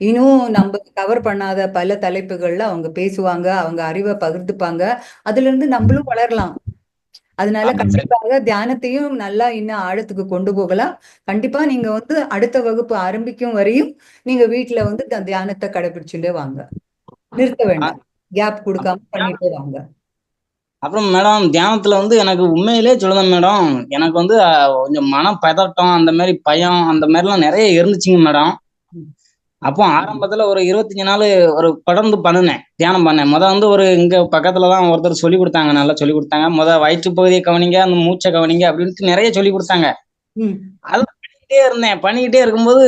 இன்னும் நம்ம கவர் பண்ணாத பல தலைப்புகள்ல அவங்க பேசுவாங்க. அவங்க அறிவை பகிர்ந்துப்பாங்க. அதுல இருந்து நம்மளும் வளரலாம். அதனால கண்டிப்பாக தியானத்தையும் நல்லா இன்னும் ஆழத்துக்கு கொண்டு போகலாம். கண்டிப்பா நீங்க அடுத்த வகுப்பு ஆரம்பிக்கும் வரையும் நீங்க வீட்டுல தியானத்தை கடைபிடிச்சுட்டே வாங்க. நிறுத்த வேண்டாம். கேப் கொடுக்காம பண்ணிட்டே வாங்க. அப்புறம் மேடம் தியானத்துல எனக்கு உண்மையிலே சொல்லுதேன் மேடம், எனக்கு கொஞ்சம் மன பதட்டம், அந்த மாதிரி பயம், அந்த மாதிரிலாம் நிறைய இருந்துச்சுங்க மேடம். அப்போ ஆரம்பத்துல ஒரு 25 நாள் ஒரு தொடர்ந்து பண்ணினேன், தியானம் பண்ணேன். ஒரு இங்க பக்கத்துலதான் ஒருத்தர் சொல்லி கொடுத்தாங்க, நல்லா சொல்லி கொடுத்தாங்க. வயிற்று பகுதியை கவனிங்க, அந்த மூச்சை கவனிங்க அப்படின்ட்டு நிறைய சொல்லி கொடுத்தாங்க. அதெல்லாம் பண்ணிக்கிட்டே இருக்கும்போது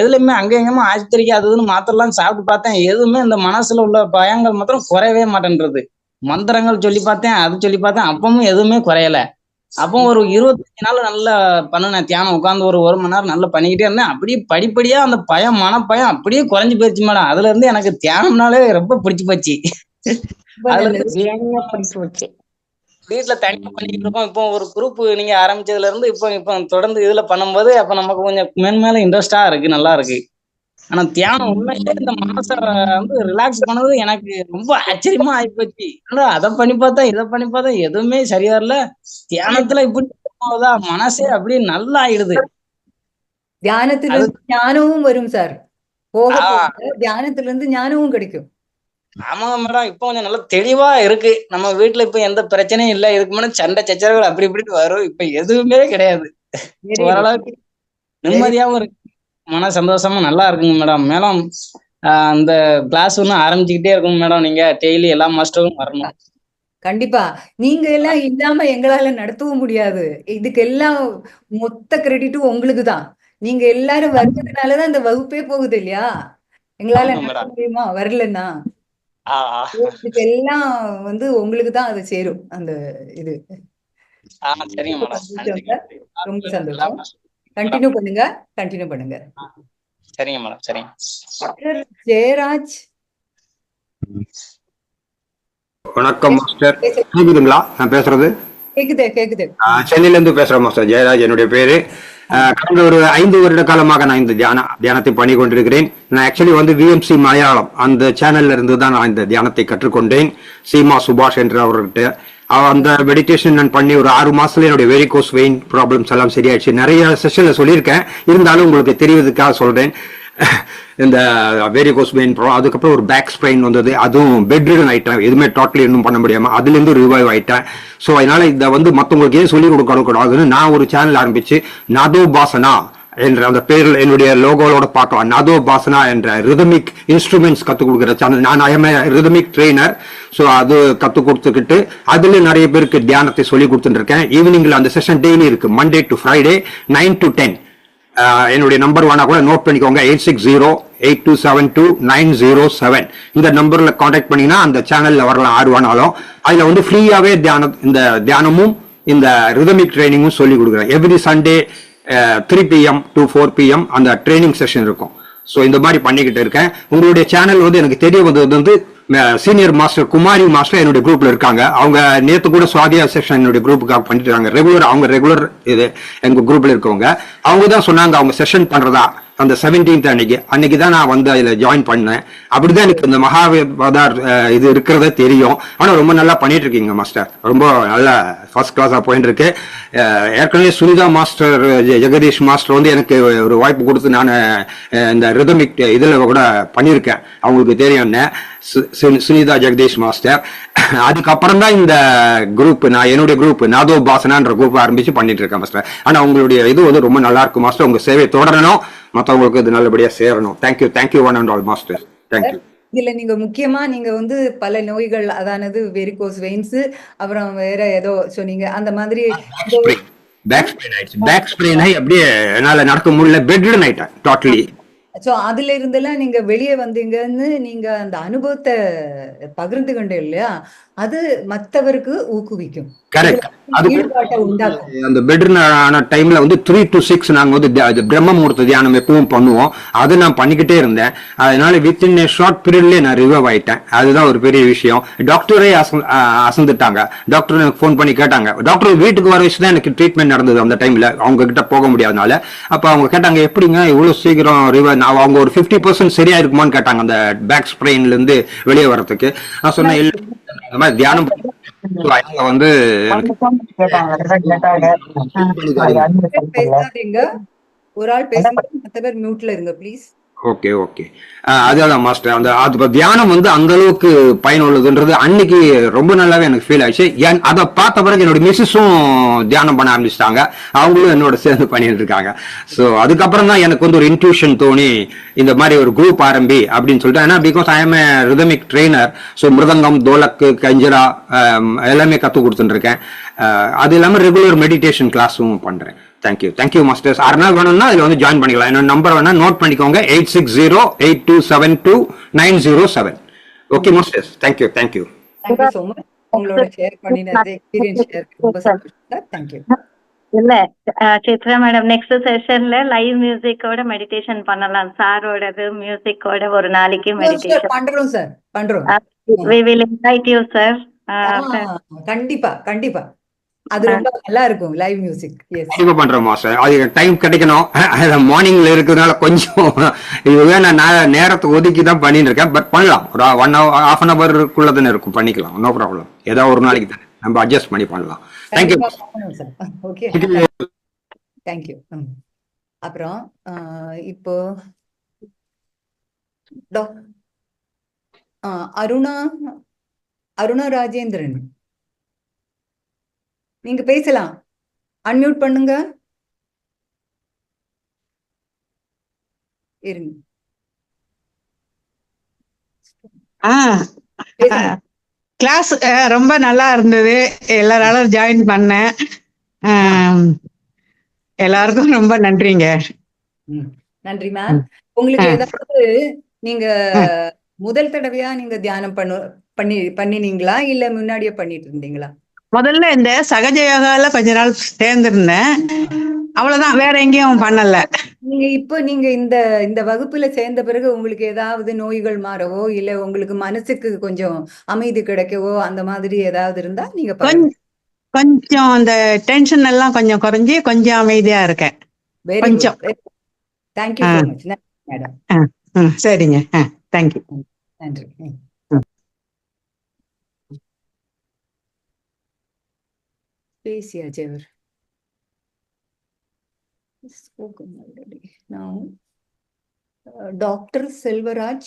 எதுலையுமே அங்க எங்கேயுமே ஆச்சரிக்காததுன்னு மாத்திரலாம் சாப்பிட்டு பார்த்தேன். எதுவுமே இந்த மனசுல உள்ள பயங்கள் மாத்திரம் குறையவே மாட்டேன்றது. மந்திரங்கள் சொல்லி பார்த்தேன், அது சொல்லி பார்த்தேன், அப்பவும் எதுவுமே குறையல. அப்போ ஒரு 25 நாள் நல்லா பண்ணினேன் தியானம். உட்காந்து ஒரு மணி நேரம் நல்லா பண்ணிக்கிட்டே இருந்தேன். அப்படியே படிப்படியா அந்த மனப்பயம் அப்படியே குறைஞ்சு போயிடுச்சு மேடம். அதுல இருந்து எனக்கு தியானம்னாலே ரொம்ப பிடிச்சு போச்சு. அதுல இருந்து வீட்டுல தனியா பண்ணிக்கிட்டு இருக்கோம். இப்போ ஒரு குரூப் நீங்க ஆரம்பிச்சதுல இருந்து இப்போ தொடர்ந்து இதுல பண்ணும்போது அப்ப நமக்கு கொஞ்சம் மேன்மேல இன்ட்ரெஸ்டா இருக்கு, நல்லா இருக்கு. ஆனா தியானம் உண்மையிலே இந்த மனச ரிலாக்ஸ் பண்ணது எனக்கு ரொம்ப ஆச்சரியமா ஆயிப்போச்சு. அதை பண்ணி பார்த்தா இதை பண்ணி பார்த்தா எதுவுமே சரியா இல்ல. தியானத்துல இப்படி மனசே அப்படியே நல்லா ஆயிடுது. தியானத்துல இருந்து ஞானமும் வரும் சார். போக தியானத்துல இருந்து ஞானமும் கிடைக்கும். ஆமாங்க மேடம். இப்போ கொஞ்சம் நல்லா தெளிவா இருக்கு. நம்ம வீட்டுல இப்ப எந்த பிரச்சனையும் இல்லை. இதுக்கு முன்னாடி சண்டை சச்சரவுகள் அப்படி இப்படி வரும். இப்ப எதுவுமே கிடையாது. ஓரளவுக்கு நிம்மதியாவும் இருக்கு, மன சந்தோஷமா நல்லா இருக்குங்க மேடம். மேடம் அந்த கிளாஸ் ஆரம்பிச்சுக்கிட்டே இருக்கும் மேடம். நீங்க டெய்லி எல்லா மாஸ்டரும் வரணும். கண்டிப்பா. நீங்க எல்லாம் இல்லாம எங்களால நடத்தவும் முடியாது. இதுக்கு எல்லாம் மொத்த கிரெடிட்டும் உங்களுக்கு தான். நீங்க எல்லாரும் வர்றதுனாலதான் இந்த வகுப்பே போகுது இல்லையா? எங்களால நடத்த முடியுமா வரலன்னா? இதுக்கு எல்லாம் உங்களுக்கு தான் அது சேரும் அந்த இது. ரொம்ப சந்தோஷம். கண்டினியூ பண்ணுங்க. சரிங்க மேடம். சரிங்க. ஜெயராஜ். வணக்கம் மாஸ்டர். கேக்குதுங்களா நான் பேசுறது? கேக்குது. சென்னையில இருந்து பேசுறேன் மாஸ்டர். ஜெயராஜ் என்னுடைய பேரு. கடந்த ஒரு 5 வருட காலமாக நான் இந்த தியானத்தை பண்ணி கொண்டிருக்கிறேன். நான் ஆக்சுவலி விஎம்சி மலையாளம் அந்த சேனல்ல இருந்து தான் நான் இந்த தியானத்தை கற்றுக்கொண்டேன். சீமா சுபாஷ் என்ற அவர்கிட்ட. அந்த மெடிடேஷன் நான் பண்ணி ஒரு 6 மாசத்துல என்னுடைய வெரிகோஸ் வெயின் ப்ராப்ளம்ஸ் எல்லாம் சரியாயிடுச்சு. நிறைய செஷன்ல சொல்லியிருக்கேன், இருந்தாலும் உங்களுக்கு தெரிவதற்காக சொல்றேன். இந்த வெரிகோஸ் வெயின் ப்ராப்ளம், அதுக்கப்புறம் ஒரு பேக் ஸ்ப்ரெயின் வந்தது, அதுவும் பெட் ரிடன் ஆயிட்டேன், எதுவுமே டோட்டலி இன்னும் பண்ண முடியாம அதுல இருந்து ரிவைவ் ஆயிட்டேன். ஸோ அதனால இதை வந்து மற்றவங்களுக்கு ஏன் சொல்லிக் கொடுக்கக்கூடாதுன்னு நான் ஒரு சேனல் ஆரம்பிச்சு நாதோ பாசனா என்ற அந்த பேரில் என்னுடைய லோகோவோட பார்க்கலாம். நாதோ பாசனா என்ற ரிதமிக் இன்ஸ்ட்ருமெண்ட்ஸ் கற்றுக் கொடுக்குற சேனல். நான் ரிதமிக் ட்ரெயினர். ஸோ அது கற்றுக் கொடுத்துக்கிட்டு அதுல நிறைய பேருக்கு தியானத்தை சொல்லி கொடுத்துட்டு இருக்கேன். ஈவினிங்ல அந்த செஷன் டெய்லி இருக்கு, மண்டே டு ஃப்ரைடே 9 to 10. என்னுடைய நம்பர் வேணா கூட நோட் பண்ணிக்கோங்க, 8608272907. இந்த நம்பர்ல கான்டாக்ட் பண்ணீங்கன்னா அந்த சேனல்ல வரலாம், ஆறு வேணாலும். அதுல வந்து ஃப்ரீயாவே இந்த தியானமும் இந்த ரிதமிக் ட்ரைனிங்கும் சொல்லி கொடுக்குறேன். Every Sunday 3 PM to 4 PM அந்த ட்ரைனிங் செஷன் இருக்கும். ஸோ இந்த மாதிரி பண்ணிக்கிட்டு இருக்கேன். உங்களுடைய சேனல் வந்து எனக்கு தெரிய வந்தது வந்து சீனியர் மாஸ்டர் குமாரி மாஸ்டர் என்னுடைய குரூப்ல இருக்காங்க. அவங்க நேற்று கூட சுவாதியா செஷன் என்னுடைய குரூப்புக்காக பண்ணிட்டு இருக்காங்க. அவங்க ரெகுலர் இது எங்க குரூப்ல இருக்கவங்க. அவங்க தான் சொன்னாங்க அவங்க செஷன் பண்றதா அந்த 17th அன்னைக்கு தான் நான் வந்து அதுல ஜாயின் பண்ணேன். அப்படிதான் எனக்கு இந்த மகாவதார் இது இருக்கிறதே தெரியும். ஆனா ரொம்ப நல்லா பண்ணிட்டு இருக்கீங்க மாஸ்டர், ரொம்ப நல்லா ஃபர்ஸ்ட் கிளாஸா போயிட்டு இருக்கு. ஏற்கனவே சுனிதா மாஸ்டர் ஜெகதீஷ் மாஸ்டர் வந்து எனக்கு ஒரு வாய்ப்பு கொடுத்து நான் இந்த ரிதமிக் இதுல கூட பண்ணியிருக்கேன், அவங்களுக்கு தெரியும் சுனிதா ஜெகதீஷ் மாஸ்டர். அதுக்கப்புறம் தான் இந்த குரூப் என்னுடைய குரூப் நாதோ பாசனான்ற குரூப் ஆரம்பிச்சு பண்ணிட்டு இருக்கேன் மாஸ்டர். ஆனா உங்களுடைய இது வந்து ரொம்ப நல்லா இருக்கு மாஸ்டர். உங்க சேவை தொடரணும், மற்றவங்களுக்கு இது நல்லபடியா சேரணும். Thank you one and all master. Thank you. இதுல நீங்க முக்கியமா நீங்க வந்து பல நோய்கள், அதானது வெரிகோஸ் வெயின்ஸ், அப்புறம் வேற ஏதோ சொன்னீங்க, அந்த மாதிரி பேக் ஸ்ப்ரெயின் ஆகி அப்படியே என்னால நடக்க முடியல, பெட் ரிடன் ஆயிட்டேன் டோட்டலி. சோ அதுல இருந்தெல்லாம் நீங்க வெளியே வந்தீங்கன்னு நீங்க அந்த அனுபவத்தை பகிர்ந்து கொண்டே இல்லையா, அது மற்றவருக்கு ஊக்குவிக்கும், ஈடுபாட்டை உண்டாக்கும். அந்த பெட்ரின் ஆன டைம்ல வந்து 3 to 6 நாங்க வந்து பிரம்ம முகூர்த்த தியானம் எப்பவும் பண்ணுவோம். அதை நான் பண்ணிக்கிட்டே இருந்தேன். அதனால வித்தின் ஷார்ட் பீரியட்லயே நான் ரிவைவ் ஆயிட்டேன். அதுதான் ஒரு பெரிய விஷயம். டாக்டரே அசந்துட்டாங்க. டாக்டர் எனக்கு ஃபோன் பண்ணி கேட்டாங்க, டாக்டர் வீட்டுக்கு வர வச்சு தான் எனக்கு ட்ரீட்மெண்ட் நடந்தது அந்த டைம்ல, அவங்க கிட்ட போக முடியாதனால. அப்ப அவங்க கேட்டாங்க, எப்படிங்க இவ்வளவு சீக்கிரம் ரிவைவ், அவங்க ஒரு 50% சரியா இருக்குமான்னு கேட்டாங்க அந்த பேக் ஸ்ப்ரெயின்ல இருந்து வெளியே வர்றதுக்கு. நான் சொன்னேன், இந்த மாதிரி தியானம் வந்து பேசாதீங்க, ஒரு ஆள் பேசுங்க, மற்ற பேர் மியூட்ல இருங்க ப்ளீஸ். ஓகே அதான் மாஸ்டர், அந்த தியானம் வந்து அந்த அளவுக்கு பயனுள்ளதுன்றது அன்னைக்கு ரொம்ப நல்லாவே எனக்கு ஃபீல் ஆயிடுச்சு. அதை பார்த்த பிறகு என்னோட மிஸ்ஸஸும் தியானம் பண்ண ஆரம்பிச்சிட்டாங்க, அவங்களும் என்னோட சேர்ந்து பண்ணிட்டு இருக்காங்க. ஸோ அதுக்கப்புறம் தான் எனக்கு வந்து ஒரு இன்ட்யூஷன் தோணி இந்த மாதிரி ஒரு குரூப் ஆரம்பி அப்படின்னு சொல்லிட்டு. ஏன்னா because I am rhythmic trainer. So mridangam, dholak, kanjira எல்லாமே கற்றுக் கொடுத்துட்டு இருக்கேன். அது இல்லாமல் ரெகுலர் மெடிடேஷன் கிளாஸும் பண்றேன். Thank you masters. 6 நாள் வேணும்னா இதுல வந்து ஜாயின் பண்ணிக்கலாம். என்னோட நம்பர் வேணா நோட் பண்ணிக்கோங்க, 8608272907. Okay masters, thank you so much. உங்களோட ஷேர் பண்ணினது எக்ஸ்பீரியன்ஸ் ஷேர் ரொம்ப சந்தோஷம். தேங்க்யூ. இல்ல சித்ரா மேடம், நெக்ஸ்ட் செஷன்ல லைவ் மியூசிக்கோட மெடிடேஷன் பண்ணலாம். சாரோடது மியூசிக்கோட ஒரு நாளைக்கு மெடிடேஷன் பண்றோம் சார், பண்றோம். we will invite you sir. கண்டிப்பா அது ரொம்ப நல்லா இருக்கும் லைவ் மியூசிக். கண்டிப்பா பண்றோம் மாஸ்டர். அது டைம் கிடைக்கணும், மார்னிங்ல இருக்கிறதுனால கொஞ்சம் இதுவே நான் நேரத்தை ஒதுக்கி தான் பண்ணிட்டு இருக்கேன். பட் பண்ணலாம், ஒரு 1 hour 1/2 an hour தானே இருக்கும், பண்ணிக்கலாம், நோ ப்ராப்ளம். ஏதாவது ஒரு நாளைக்கு தானே நம்ம அட்ஜஸ்ட் பண்ணி பண்ணலாம். தேங்க்யூ. Okay, thank you. அப்புறம் இப்போ அருணா ராஜேந்திரன், நீங்க பேசலாம், அன்மியூட் பண்ணுங்க. இருங்க. கிளாஸ் ரொம்ப நல்லா இருந்தது, எல்லாராலும் ஜாயின் பண்ணேன். எல்லாருக்கும் ரொம்ப நன்றிங்க. நன்றி மேம். உங்களுக்கு ஏதாவது நீங்க முதல் தடவையா நீங்க தியானம் பண்ணினீங்களா இல்ல முன்னாடியே பண்ணிட்டு இருந்தீங்களா? முதல்ல இந்த சகஜ யோகால கொஞ்ச நாள் சேர்ந்திருந்தேன், அவ்வளவுதான், வேற எங்கேயும் பண்ணல. நீங்க இந்த வகுப்புல சேர்ந்த பிறகு உங்களுக்கு ஏதாவது நோய்கள் மாறவோ இல்ல உங்களுக்கு மனசுக்கு கொஞ்சம் அமைதி கிடைக்கவோ அந்த மாதிரி ஏதாவது இருந்தா நீங்க கொஞ்சம் அந்த டென்ஷன் எல்லாம் கொஞ்சம் குறைஞ்சி கொஞ்சம் அமைதியா இருக்கேன். கொஞ்சம். Thank you so much madam. சரிங்க, தேங்க்யூ. நன்றி. பேசியாச்சு அவர். Spoken already. Now, Dr. Selvaraj.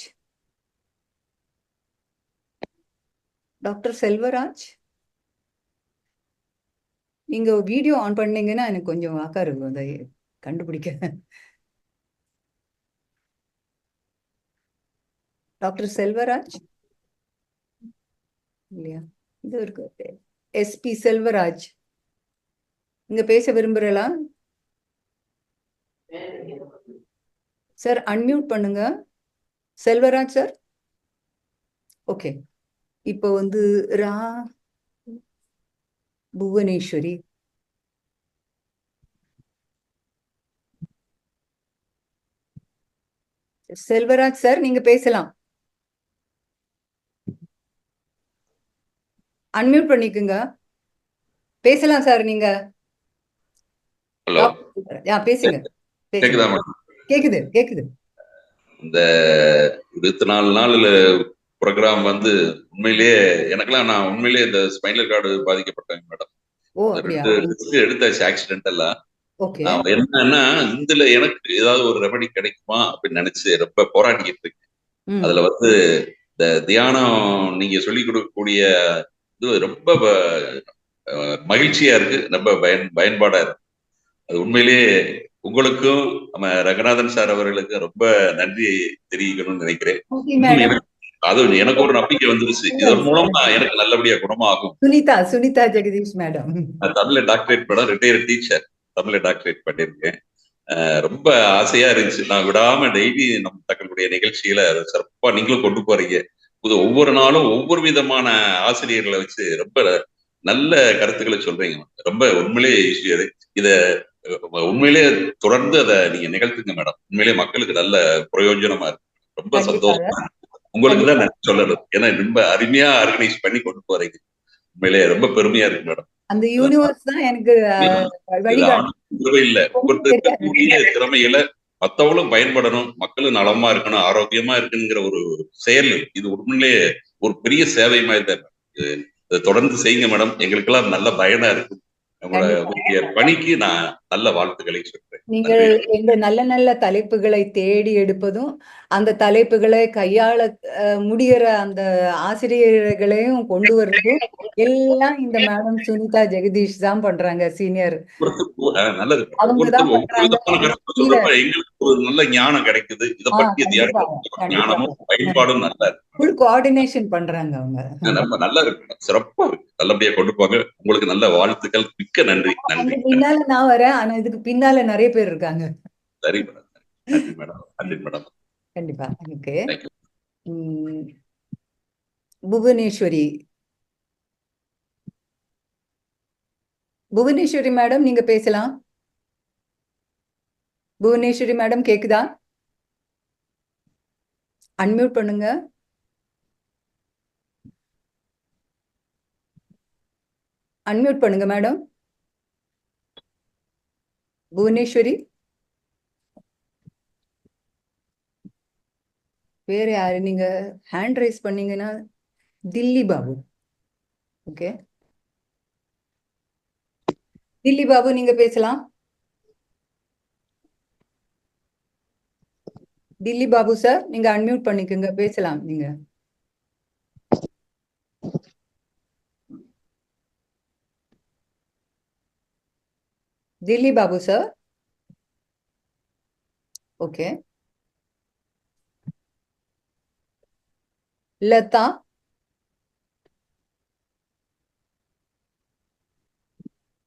Dr. Selvaraj. நீங்க வீடியோ ஆன் பண்ணீங்கன்னா எனக்கு கொஞ்சம் வாக்கா இருக்கும் அதை கண்டுபிடிக்க. டாக்டர் செல்வராஜ் இல்லையா? இது இருக்கு SP செல்வராஜ். இங்க பேச விரும்புறீங்களா சார்? அன்மியூட் பண்ணுங்க செல்வராஜ் சார். ஓகே, இப்போ வந்து புவனேஸ்வரி. செல்வராஜ் சார் நீங்க பேசலாம். அன்மியூட் பண்ணிக்குங்க, பேசலாம் சார் நீங்க. ஹலோ, பேசுங்க. கேக்குதா மேடம்? கேக்குது கேக்குது. இந்த 24 நாள் ப்ரோக்ராம் வந்து உண்மையிலேயே எனக்கெல்லாம், நான் உண்மையிலேயே இந்த ஸ்பைனல் கார்டு பாதிக்கப்பட்டேங்க மேடம். ஓ அப்படியா? 2 ரிஸ்க் எடுத்தாச்சு ஆக்சிடென்டலா. ஓகே. என்னன்னா இதுல எனக்கு ஏதாவது ஒரு ரெமடி கிடைக்குமா அப்படின்னு நினைச்சு ரொம்ப போராடிக்கிட்டு இருக்கு. அதுல வந்து இந்த தியானம் நீங்க சொல்லி கொடுக்கக்கூடிய இது ரொம்ப மகிழ்ச்சியா இருக்கு, ரொம்ப பயன்பாடா இருக்கு. அது உண்மையிலேயே உங்களுக்கும் நம்ம ரங்கநாதன் சார் அவர்களுக்கு ரொம்ப நன்றி தெரிவிக்கணும்னு நினைக்கிறேன். அது எனக்கு ஒரு நம்பிக்கை வந்துருச்சு, இதன் மூலமா எனக்கு நல்லபடியா குணமாகும். சுனிதா ஜெகதீஷ் மேடம். தமிழ்ல டாக்டரேட் மேடம், ரிட்டையர்ட் டீச்சர், தமிழ்ல டாக்டரேட் பண்ணிருக்கேன். ரொம்ப ஆசையா இருந்துச்சு. நான் விடாம டெய்லி நம்ம தங்களுடைய நிகழ்ச்சியில அதை சிறப்பா நீங்களும் கொண்டு போறீங்க. ஒவ்வொரு நாளும் ஒவ்வொரு விதமான ஆசிரியர்களை வச்சு ரொம்ப நல்ல கருத்துக்களை சொல்றீங்க. ரொம்ப உண்மையிலேயே இத உண்மையிலேயே தொடர்ந்து அதை நீங்க நிகழ்த்துங்க மேடம். உண்மையிலேயே மக்களுக்கு நல்ல பிரயோஜனமா இருக்கு. ரொம்ப சந்தோஷமா இருக்கு. உங்களுக்கு தான் நன்றி சொல்லணும், ஏன்னா ரொம்ப அருமையா ஆர்கனைஸ் பண்ணி கொண்டு போறீங்க. உண்மையிலேயே ரொம்ப பெருமையா இருக்கு மேடம். அந்த யூனிவர்ஸ் தான் எனக்கு இல்ல, உங்களுடைய திறமையில மத்தவங்களும் பயன்படணும், மக்களும் நலமா இருக்கணும், ஆரோக்கியமா இருக்குங்கிற ஒரு செயல் இது உண்மையிலேயே ஒரு பெரிய சேவை மாதிரி தான். இதை தொடர்ந்து செய்யுங்க மேடம், எங்களுக்கெல்லாம் நல்ல பயனா இருக்கு. உங்களுடைய பணிக்கு நான் நல்ல வாழ்த்துக்களை சொல்றேன். நீங்கள் இந்த நல்ல நல்ல தலைப்புகளை தேடி எடுப்பதும், அந்த தலைப்புகளை கையாள முடிகிற அந்த ஆசிரியர்களையும் கொண்டு வருவதும் எல்லாம் இந்த மேடம் சுனிதா ஜெகதீஷ் தான் பண்றாங்க. சீனியர் நல்லது. எங்களுக்கு ஒரு நல்ல ஞானம் கிடைக்குது. இதை பற்றிய ஞானமும் பயன்பாடும் நல்லா இருக்கு. ஃபுல் கோஆர்டினேஷன் பண்றாங்க அவங்க. ரொம்ப நல்லா இருக்கு, சிறப்பா இருக்கு. நல்லபடியா கொண்டு போங்க. உங்களுக்கு நல்ல வாழ்த்துக்கள். மிக்க நன்றி. நன்றி. பின்னால நான் வரேன், ஆனா இதுக்கு பின்னால நிறைய பேர் இருக்காங்க. சரி மேடம், நன்றி மேடம். நன்றி மேடம். கண்டிப்பா. ஓகே. புவனேஸ்வரி. புவனேஸ்வரி மேடம் நீங்க பேசலாம். புவனேஸ்வரி மேடம் கேக்குதா? அன்மியூட் பண்ணுங்க. அன்மியூட் பண்ணுங்க மேடம். புவனேஸ்வரி. வேற யாரு? நீங்க ஹேண்ட் ரைஸ் பண்ணீங்கன்னா தில்லி பாபு. ஓகே, தில்லி பாபு நீங்க பேசலாம். தில்லி பாபு சார் நீங்க அன்மியூட் பண்ணிக்கோங்க, பேசலாம் நீங்க. Dilli Babu sir. Okay. Latha.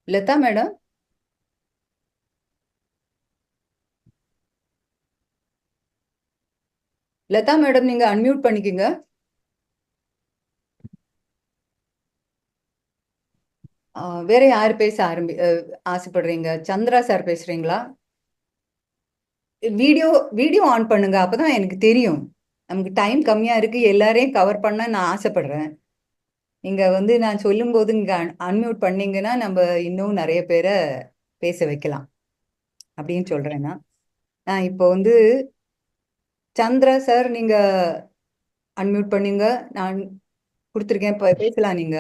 Latha madam. Latha madam நீங்க அன்மியூட் பண்ணிக்கோங்க. வேற யாரு பேச ஆசைப்படுறீங்க? சந்திரா சார் பேசுறீங்களா? வீடியோ ஆன் பண்ணுங்க, அப்பதான் எனக்கு தெரியும். நமக்கு டைம் கம்மியா இருக்கு, எல்லாரையும் கவர் பண்ண நான் ஆசைப்படுறேன். நீங்க வந்து நான் சொல்லும் போது இங்க அன்மியூட் பண்ணீங்கன்னா நம்ம இன்னும் நிறைய பேரை பேச வைக்கலாம் அப்படின்னு சொல்றேன். நான் இப்போ வந்து சந்திரா சார் நீங்க அன்மியூட் பண்ணுங்க, நான் கொடுத்துருக்கேன், பேசலாம் நீங்க.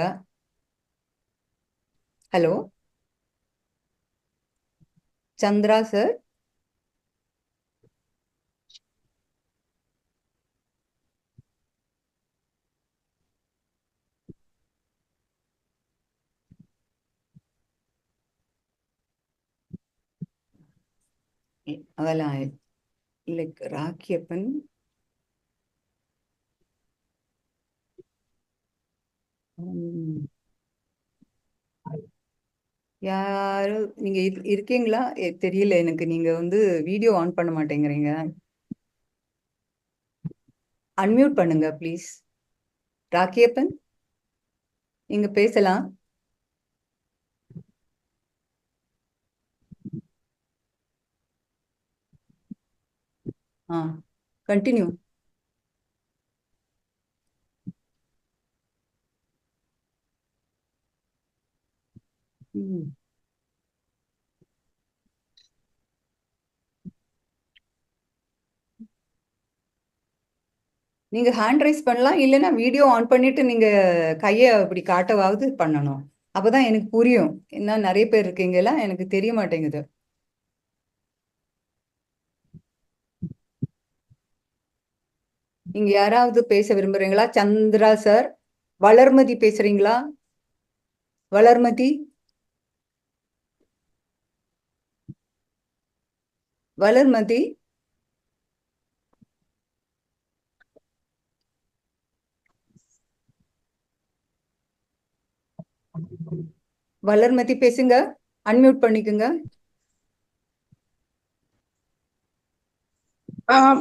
ஹலோ. சந்திரா சார். அதெல்லாம் லைக் ராக்கியப்பன். யாரும் நீங்க இருக்கீங்களா? தெரியல எனக்கு. நீங்க வந்து வீடியோ ஆன் பண்ண மாட்டேங்கிறீங்க. அன்மியூட் பண்ணுங்க ப்ளீஸ். ராக்கியப்பன், நீங்க பேசலாம். கண்டினியூ. நீங்க ஹேண்ட் ரைஸ் பண்ணலாம், இல்லைன்னா வீடியோ ஆன் பண்ணிட்டு நீங்க கையை அப்படி காட்டவாவது பண்ணணும். அப்பதான் எனக்கு புரியும். என்ன நிறைய பேர் இருக்கீங்களா, எனக்கு தெரிய மாட்டேங்குது. நீங்க யாராவது பேச விரும்புறீங்களா? சந்திரா சார், வளர்மதி பேசுறீங்களா? வளர்மதி, வளர்மதி. வளர்மதி பேசுங்க, அன்மியூட் பண்ணிக்குங்க.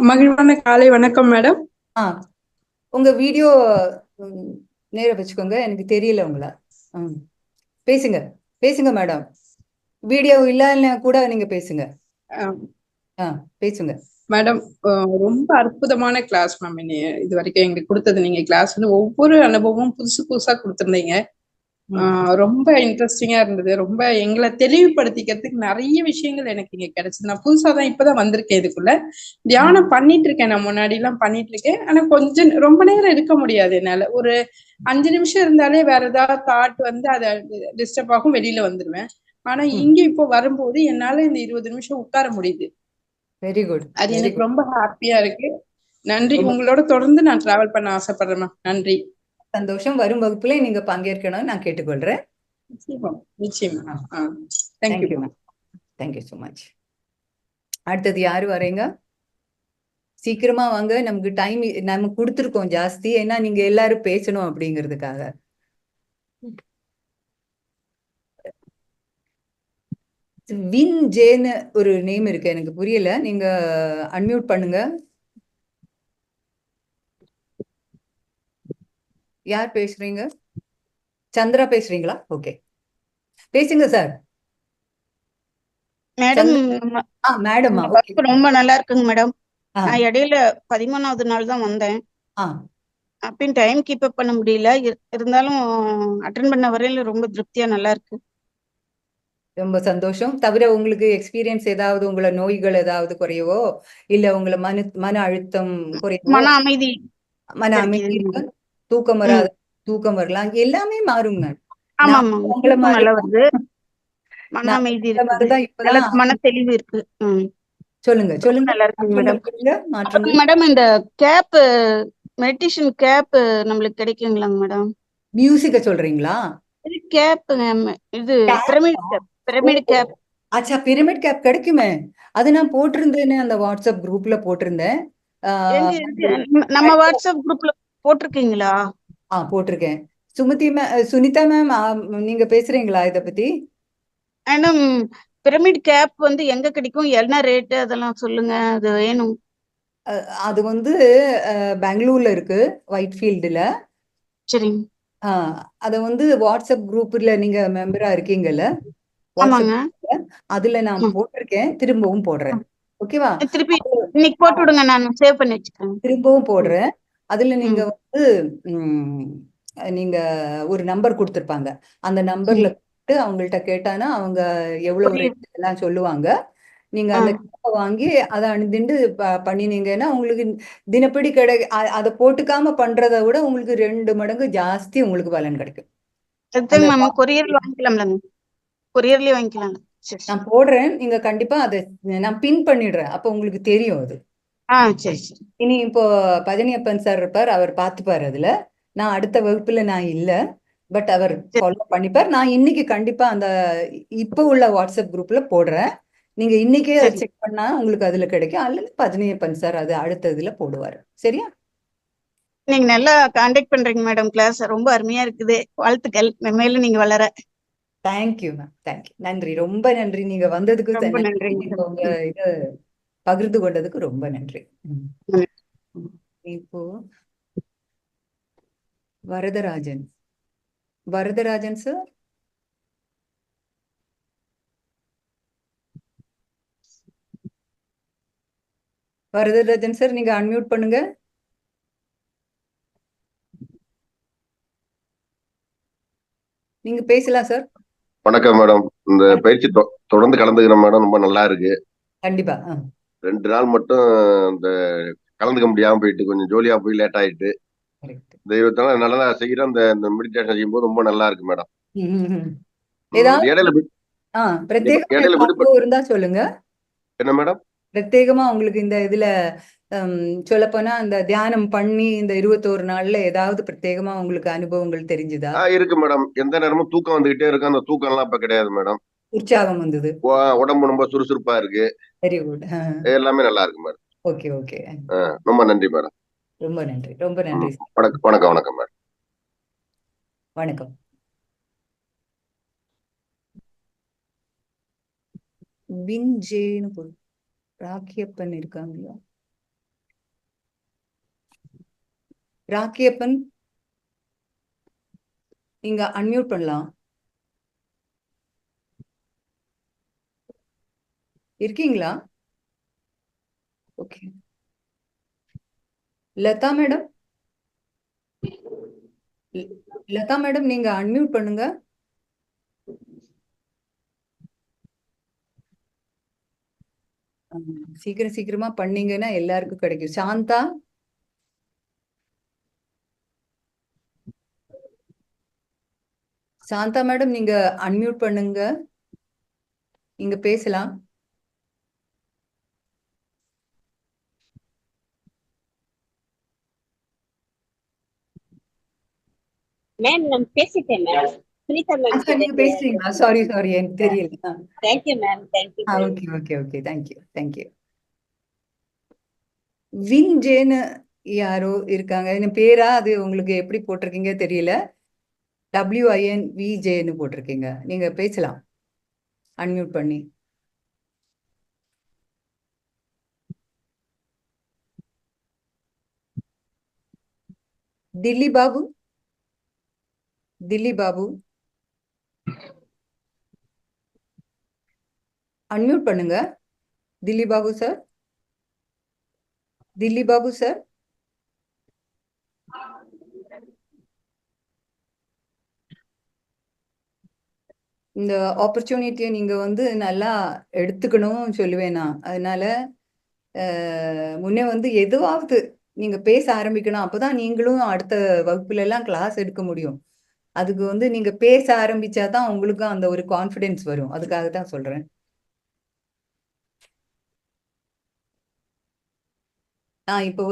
மகிழ்வான காலை வணக்கம் மேடம். உங்க வீடியோ நேர வச்சுக்கோங்க, எனக்கு தெரியல உங்களை. பேசுங்க பேசுங்க மேடம். வீடியோ இல்லைன்னா கூட நீங்க பேசுங்க. பேசுங்க மேடம். ரொம்ப அற்புதமான கிளாஸ் மேம். இது வரைக்கும் எங்களுக்கு கொடுத்தது நீங்க கிளாஸ் வந்து ஒவ்வொரு அனுபவமும் புதுசு புதுசா கொடுத்துருந்தீங்க. ரொம்ப இன்ட்ரெஸ்டிங்கா இருந்தது. ரொம்ப எங்களை தெளிவுபடுத்திக்கிறதுக்கு நிறைய விஷயங்கள் எனக்கு இங்க கிடைச்சது. நான் புதுசா தான் இப்பதான் வந்திருக்கேன் இதுக்குள்ள. தியானம் பண்ணிட்டு இருக்கேன், நான் முன்னாடி எல்லாம் பண்ணிட்டு இருக்கேன். ஆனா கொஞ்சம் ரொம்ப நேரம் இருக்க முடியாது என்னால. ஒரு 5 நிமிஷம் இருந்தாலே வேற ஏதாவது தாட் வந்து அதை டிஸ்டர்ப் ஆகும், வெளியில வந்துருவேன். ஆனா இங்க இப்போ வரும்போது என்னால இந்த 20 நிமிஷம் உட்கார முடியுது. Very good. அது எனக்கு ரொம்ப ஹாப்பியா இருக்கு. நன்றி. உங்களோட தொடர்ந்து நான் டிராவல் பண்ண ஆசைப்படுறேன். நன்றி. சந்தோஷம். வரும் வகுப்புல நீங்க பங்கேற்கணும்னு நான் கேட்டுக்கொள்றேன். நிச்சயமா. Thank you ma'am. Thank you so much. அடுத்தது யாரு வரீங்க? சீக்கிரமா வாங்க, நமக்கு டைம் நமக்கு கொடுத்துருக்கோம் ஜாஸ்தி. ஏன்னா நீங்க எல்லாரும் பேசணும் அப்படிங்கிறதுக்காக. வின் ஜேன்னு ஒரு நேம் இருக்கு, எனக்கு புரியல. நீங்க அன்மியூட் பண்ணுங்க. யார் பேசுறீங்க? சந்திரா பேசுறீங்களா? ஓகே, பேசுங்க சார். மேடம், மேடமா? ரொம்ப நல்லா இருக்குங்க மேடம். நான் இடையில 13வது நாள் தான் வந்தேன். அப்பயும் டைம் கீப் அப் பண்ண முடியல. இருந்தாலும் அட்டென்ட் பண்ண வரையில ரொம்ப திருப்தியா நல்லா இருக்கு. ரொம்ப சந்தோஷம். தவிர உங்களுக்கு எக்ஸ்பீரியன்ஸ் ஏதாவது, உங்களை நோய்கள் ஏதாவது குறையவோ, இல்ல உங்களை மன அழுத்தம் குறையவோ? மன அமைதி, தூக்கம் வராது, தூக்கம் வரலாம், எல்லாமே மாறுங்க. உங்களை மாதிரி வருது. மன அமைதி இருக்கு, மன தெளிவு இருக்கு. சொல்லுங்க சொல்லுங்க. நல்லா இருக்கு மேடம். மேடம், இந்த கேப் மெடிடேஷன் கேப் நம்மளுக்கு கிடைக்குங்களாங்க மேடம்? மியூசிக்க சொல்றீங்களா? கேப், இது பிரமிட் கேப். அச்சா, பிரமிட் கேப் கிடைக்குமே. அது நான் போட்டிருந்தேன்னு அந்த வாட்ஸ்அப் குரூப்ல போட்டிருந்தேன். நம்ம வாட்ஸ்அப் குரூப்ல போட்டிருக்கீங்களா? போட்டிருக்கேன். சுனிதா மேம், நீங்க பேசுறீங்களா இத பத்தி? மேடம், பிரமிட் கேப் வந்து எங்க கிடைக்கும், என்ன ரேட், அதெல்லாம் சொல்லுங்க, அது வேணும். அது வந்து பெங்களூர்ல இருக்கு, ஒயிட்ஃபீல்டுல. சரிங்க. அத வந்து வாட்ஸ்அப் குரூப்ல நீங்க மெம்பரா இருக்கீங்கல்ல, அதுல நான் போட்டிருக்கேன், திரும்பவும் போடுறேன். ஓகேவா? திருப்பி இன்னைக்கு போட்டு விடுங்க, நான் சேவ் பண்ணி வச்சுக்கிறேன். திரும்பவும் போடுறேன். அதுல நீங்க வந்து நீங்க ஒரு நம்பர் கொடுத்திருப்பாங்க. அந்த நம்பர்ல அவங்கள்ட்ட கேட்டானா அவங்க எவ்வளவு ரேட் எல்லாம் சொல்லுவாங்க. நீங்க அந்த வாங்கி அதை அணிந்துட்டு பண்ணினீங்கன்னா உங்களுக்கு தினப்படி அதை போட்டுக்காம பண்றதை விட உங்களுக்கு 2 மடங்கு ஜாஸ்தி உங்களுக்கு பலன் கிடைக்கும். கொரியர்ல வாங்கிக்கலாம், கொரியர்லயே வாங்கிக்கலாம். நான் போடுறேன், நீங்க கண்டிப்பா அதை நான் பின் பண்ணிடுறேன், அப்ப உங்களுக்கு தெரியும் அது. சரி சரி. இனி இப்போ பழனியப்பன் சார் இருப்பார், அவர் பார்த்துப்பார். அதுல நான் அடுத்த வகுப்புல நான் இல்ல, பட் அவர் ஃபாலோ பண்ணிப்பார். நான் இன்னைக்கு கண்டிப்பா அந்த இப்போ உள்ள வாட்ஸ்அப் குரூப்ல போடுறேன். நீங்க இன்னைக்கே செக் பண்ணா உங்களுக்கு அதுல கிடைக்கும், அல்லது பழனியப்பன் சார் அது அடுத்த இதுல போடுவாரு. சரியா? நீங்க நல்லா கான்டாக்ட் பண்றீங்க மேடம். கிளாஸ் ரொம்ப அருமையா இருக்குது. வாழ்த்துக்கள், மேலும் நீங்க வளர. Thank you ma'am, thank you. நன்றி, ரொம்ப நன்றி. நீங்க வந்ததுக்கு ரொம்ப நன்றி. உங்க இதை பகிர்ந்து கொண்டதுக்கு ரொம்ப நன்றி. இப்போ வரதராஜன் சார். வரதராஜன் சார், நீங்க அன்மியூட் பண்ணுங்க. நீங்க பேசலாம் சார். வணக்கம் மேடம். இந்த பயிற்சி தொடர்ந்து கலந்துக்கிறேன் மேடம். ரொம்ப நல்லா இருக்கு. கண்டிப்பா. 2 நாள் மட்டும் இந்த கலந்துக்க முடியாம போயிட்டு, கொஞ்சம் ஜோலியா போய் லேட் ஆயிட்டு. தெய்வத்தால நல்லா செய்யறேன். இந்த மெடிடேஷன் செய்யும்போது ரொம்ப நல்லா இருக்கு மேடம். ஏதாவது பிரத்யேகமா இருந்தா சொல்லுங்க. என்ன மேடம்? பிரத்யேகமா உங்களுக்கு இந்த இதுல சொல்லப்போனா அந்த தியானம் பண்ணி இந்த 21 நாள்ல ஏதாவது பிரத்யேகமா உங்களுக்கு அனுபவங்கள் தெரிஞ்சுதா? இருக்கு மேடம். எந்த நேரமும் தூக்கம் வந்துகிட்டே இருக்கு. அந்த தூக்கம் எல்லாம் இப்ப கிடையாது மேடம். உற்சாகம் வந்தது. உடம்பு ரொம்ப சுறுசுறுப்பா இருக்கு. Very good. எல்லாமே நல்லா இருக்கு மேடம். Okay okay. ரொம்ப நன்றி மேடம். ரொம்ப நன்றி, ரொம்ப நன்றி. வணக்கம் மேடம். வணக்கம். வின்ஜேன்னு ராக்கியப்பன் இருக்காங்களா? ராக்கியப்பன், நீங்க அன்மியூட் பண்ணலாம். இருக்கீங்களா? ஓகே. லதா மேடம், நீங்க அன்மியூட் பண்ணுங்க. சீக்கிரமா பண்ணீங்கன்னா எல்லாருக்கும் கிடைக்கும். சாந்தா மேடம், நீங்க அன்மியூட் பண்ணுங்க, நீங்க பேசலாம். மேம் நான் பேசிட்டேன் மேம். சுனிதா மேம் நீங்க பேசுறீங்களா? சாரி எனக்கு தெரியல. Thank you ma'am. Thank you. Okay thank you. வின்ஜேன்னு யாரோ இருக்காங்க, என் பேரா அது உங்களுக்கு எப்படி போட்டிருக்கீங்க தெரியல. WINVJன்னு போட்டிருக்கீங்க. நீங்க பேசலாம் அன்மியூட் பண்ணி. தில்லி பாபு அன்மியூட் பண்ணுங்க. தில்லி பாபு சார். இந்த ஆப்பர்ச்சுனிட்டியை நீங்க நல்லா எடுத்துக்கணும் சொல்லுவேன் நான். அதனால முன்னே எதுவாவது நீங்க பேச ஆரம்பிக்கணும், அப்பதான் நீங்களும் அடுத்த வகுப்புல எல்லாம் கிளாஸ் எடுக்க முடியும். அதுக்கு நீங்க பேச ஆரம்பிச்சாதான் உங்களுக்கும் அந்த ஒரு கான்ஃபிடென்ஸ் வரும். அதுக்காக தான் சொல்றேன். இப்போ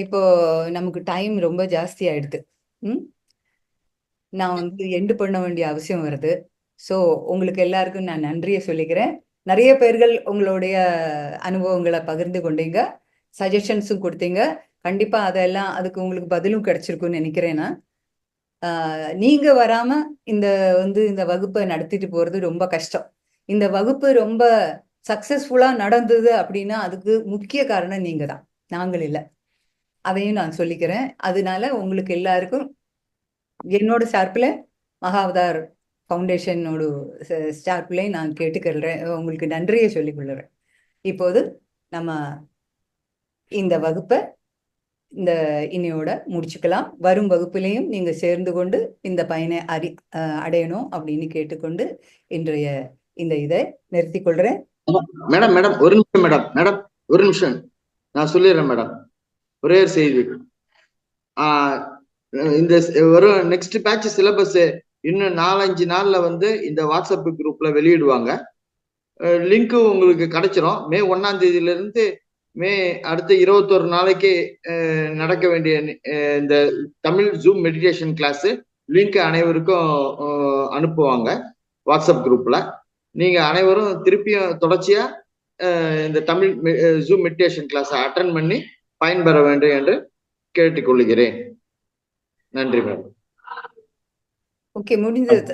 இப்போ நமக்கு டைம் ரொம்ப ஜாஸ்தி ஆயிடுது. நான் எண்டு பண்ண வேண்டிய அவசியம் வருது. ஸோ உங்களுக்கு எல்லாருக்கும் நான் நன்றியை சொல்லிக்கிறேன். நிறைய பேர்கள் உங்களுடைய அனுபவங்களை பகிர்ந்து கொண்டீங்க, சஜஷன்ஸும் கொடுத்தீங்க. கண்டிப்பா அதெல்லாம் அதுக்கு உங்களுக்கு பதிலும் கிடைச்சிருக்குன்னு நினைக்கிறேன். நான் நீங்க வராம இந்த வகுப்பை நடத்திட்டு போறது ரொம்ப கஷ்டம். இந்த வகுப்பு ரொம்ப சக்சஸ்ஃபுல்லா நடந்தது அப்படின்னா அதுக்கு முக்கிய காரணம் நீங்க தான், நாங்கள் இல்லை. அதையும் நான் சொல்லிக்கிறேன். அதனால உங்களுக்கு எல்லாருக்கும் என்னோட சார்பில், மகாவதார் ஃபவுண்டேஷனோட சார்பில் நான் கேட்டுக்கிறேன், உங்களுக்கு நன்றியை சொல்லிக் கொள்ளுறேன். இப்போது நம்ம இந்த வகுப்பை இன்னையோட முடிச்சுக்கலாம். வரும் வகுப்பிலையும் நீங்க சேர்ந்து கொண்டு இந்த பயனை அடையணும் அப்படின்னு கேட்டுக்கொண்டு இன்றைய இந்த இதை நிறுத்திக் கொள்றேன். மேடம் ஒரு நிமிஷம் நான் சொல்லிடுறேன் மேடம். ஒரே செய்தி, இந்த வரும் நெக்ஸ்ட் பேட்ச் சிலபஸ் இன்னும் 4-5 நாள்ல இந்த வாட்ஸ்அப் குரூப்ல வெளியிடுவாங்க. லிங்க் உங்களுக்கு கிடைச்சிரும். மே 1ஆம் தேதியிலிருந்து மே அடுத்த 21 நாளைக்கு நடக்க வேண்டிய இந்த Tamil Zoom meditation class link அனைவருக்கும் அனுப்புவாங்க வாட்ஸ்அப் குரூப்ல. நீங்க அனைவரும் திருப்பியும் தொடர்ச்சியா இந்த Tamil Zoom meditation class attend பண்ணி பயன்பெற வேண்டும் என்று கேட்டுக்கொள்கிறேன். நன்றி மேடம். ஓகே, முடிஞ்சது.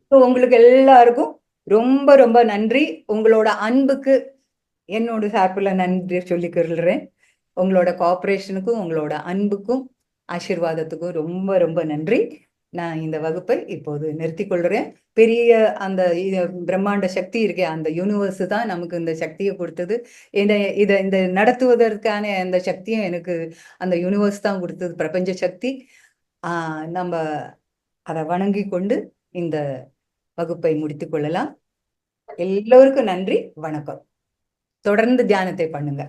இப்போ உங்களுக்கு எல்லாருக்கும் ரொம்ப ரொம்ப நன்றி. உங்களோட அன்புக்கு என்னோட சார்பில் நன்றி சொல்லிக்கிறேன். உங்களோட கோஆபரேஷனுக்கும் உங்களோட அன்புக்கும் ஆசீர்வாதத்துக்கும் ரொம்ப ரொம்ப நன்றி. நான் இந்த வகுப்பை இப்போது நிறுத்தி கொள்கிறேன். பெரிய அந்த பிரம்மாண்ட சக்தி இருக்கே, அந்த யூனிவர்ஸ் தான் நமக்கு இந்த சக்தியை கொடுத்தது. இந்த நடத்துவதற்கான அந்த சக்தியும் எனக்கு அந்த யூனிவர்ஸ் தான் கொடுத்தது, பிரபஞ்ச சக்தி. நம்ம அதை வணங்கி கொண்டு இந்த வகுப்பை முடித்து கொள்ளலாம். எல்லோருக்கும் நன்றி, வணக்கம். தொடர்ந்து தியானத்தை பண்ணுங்க.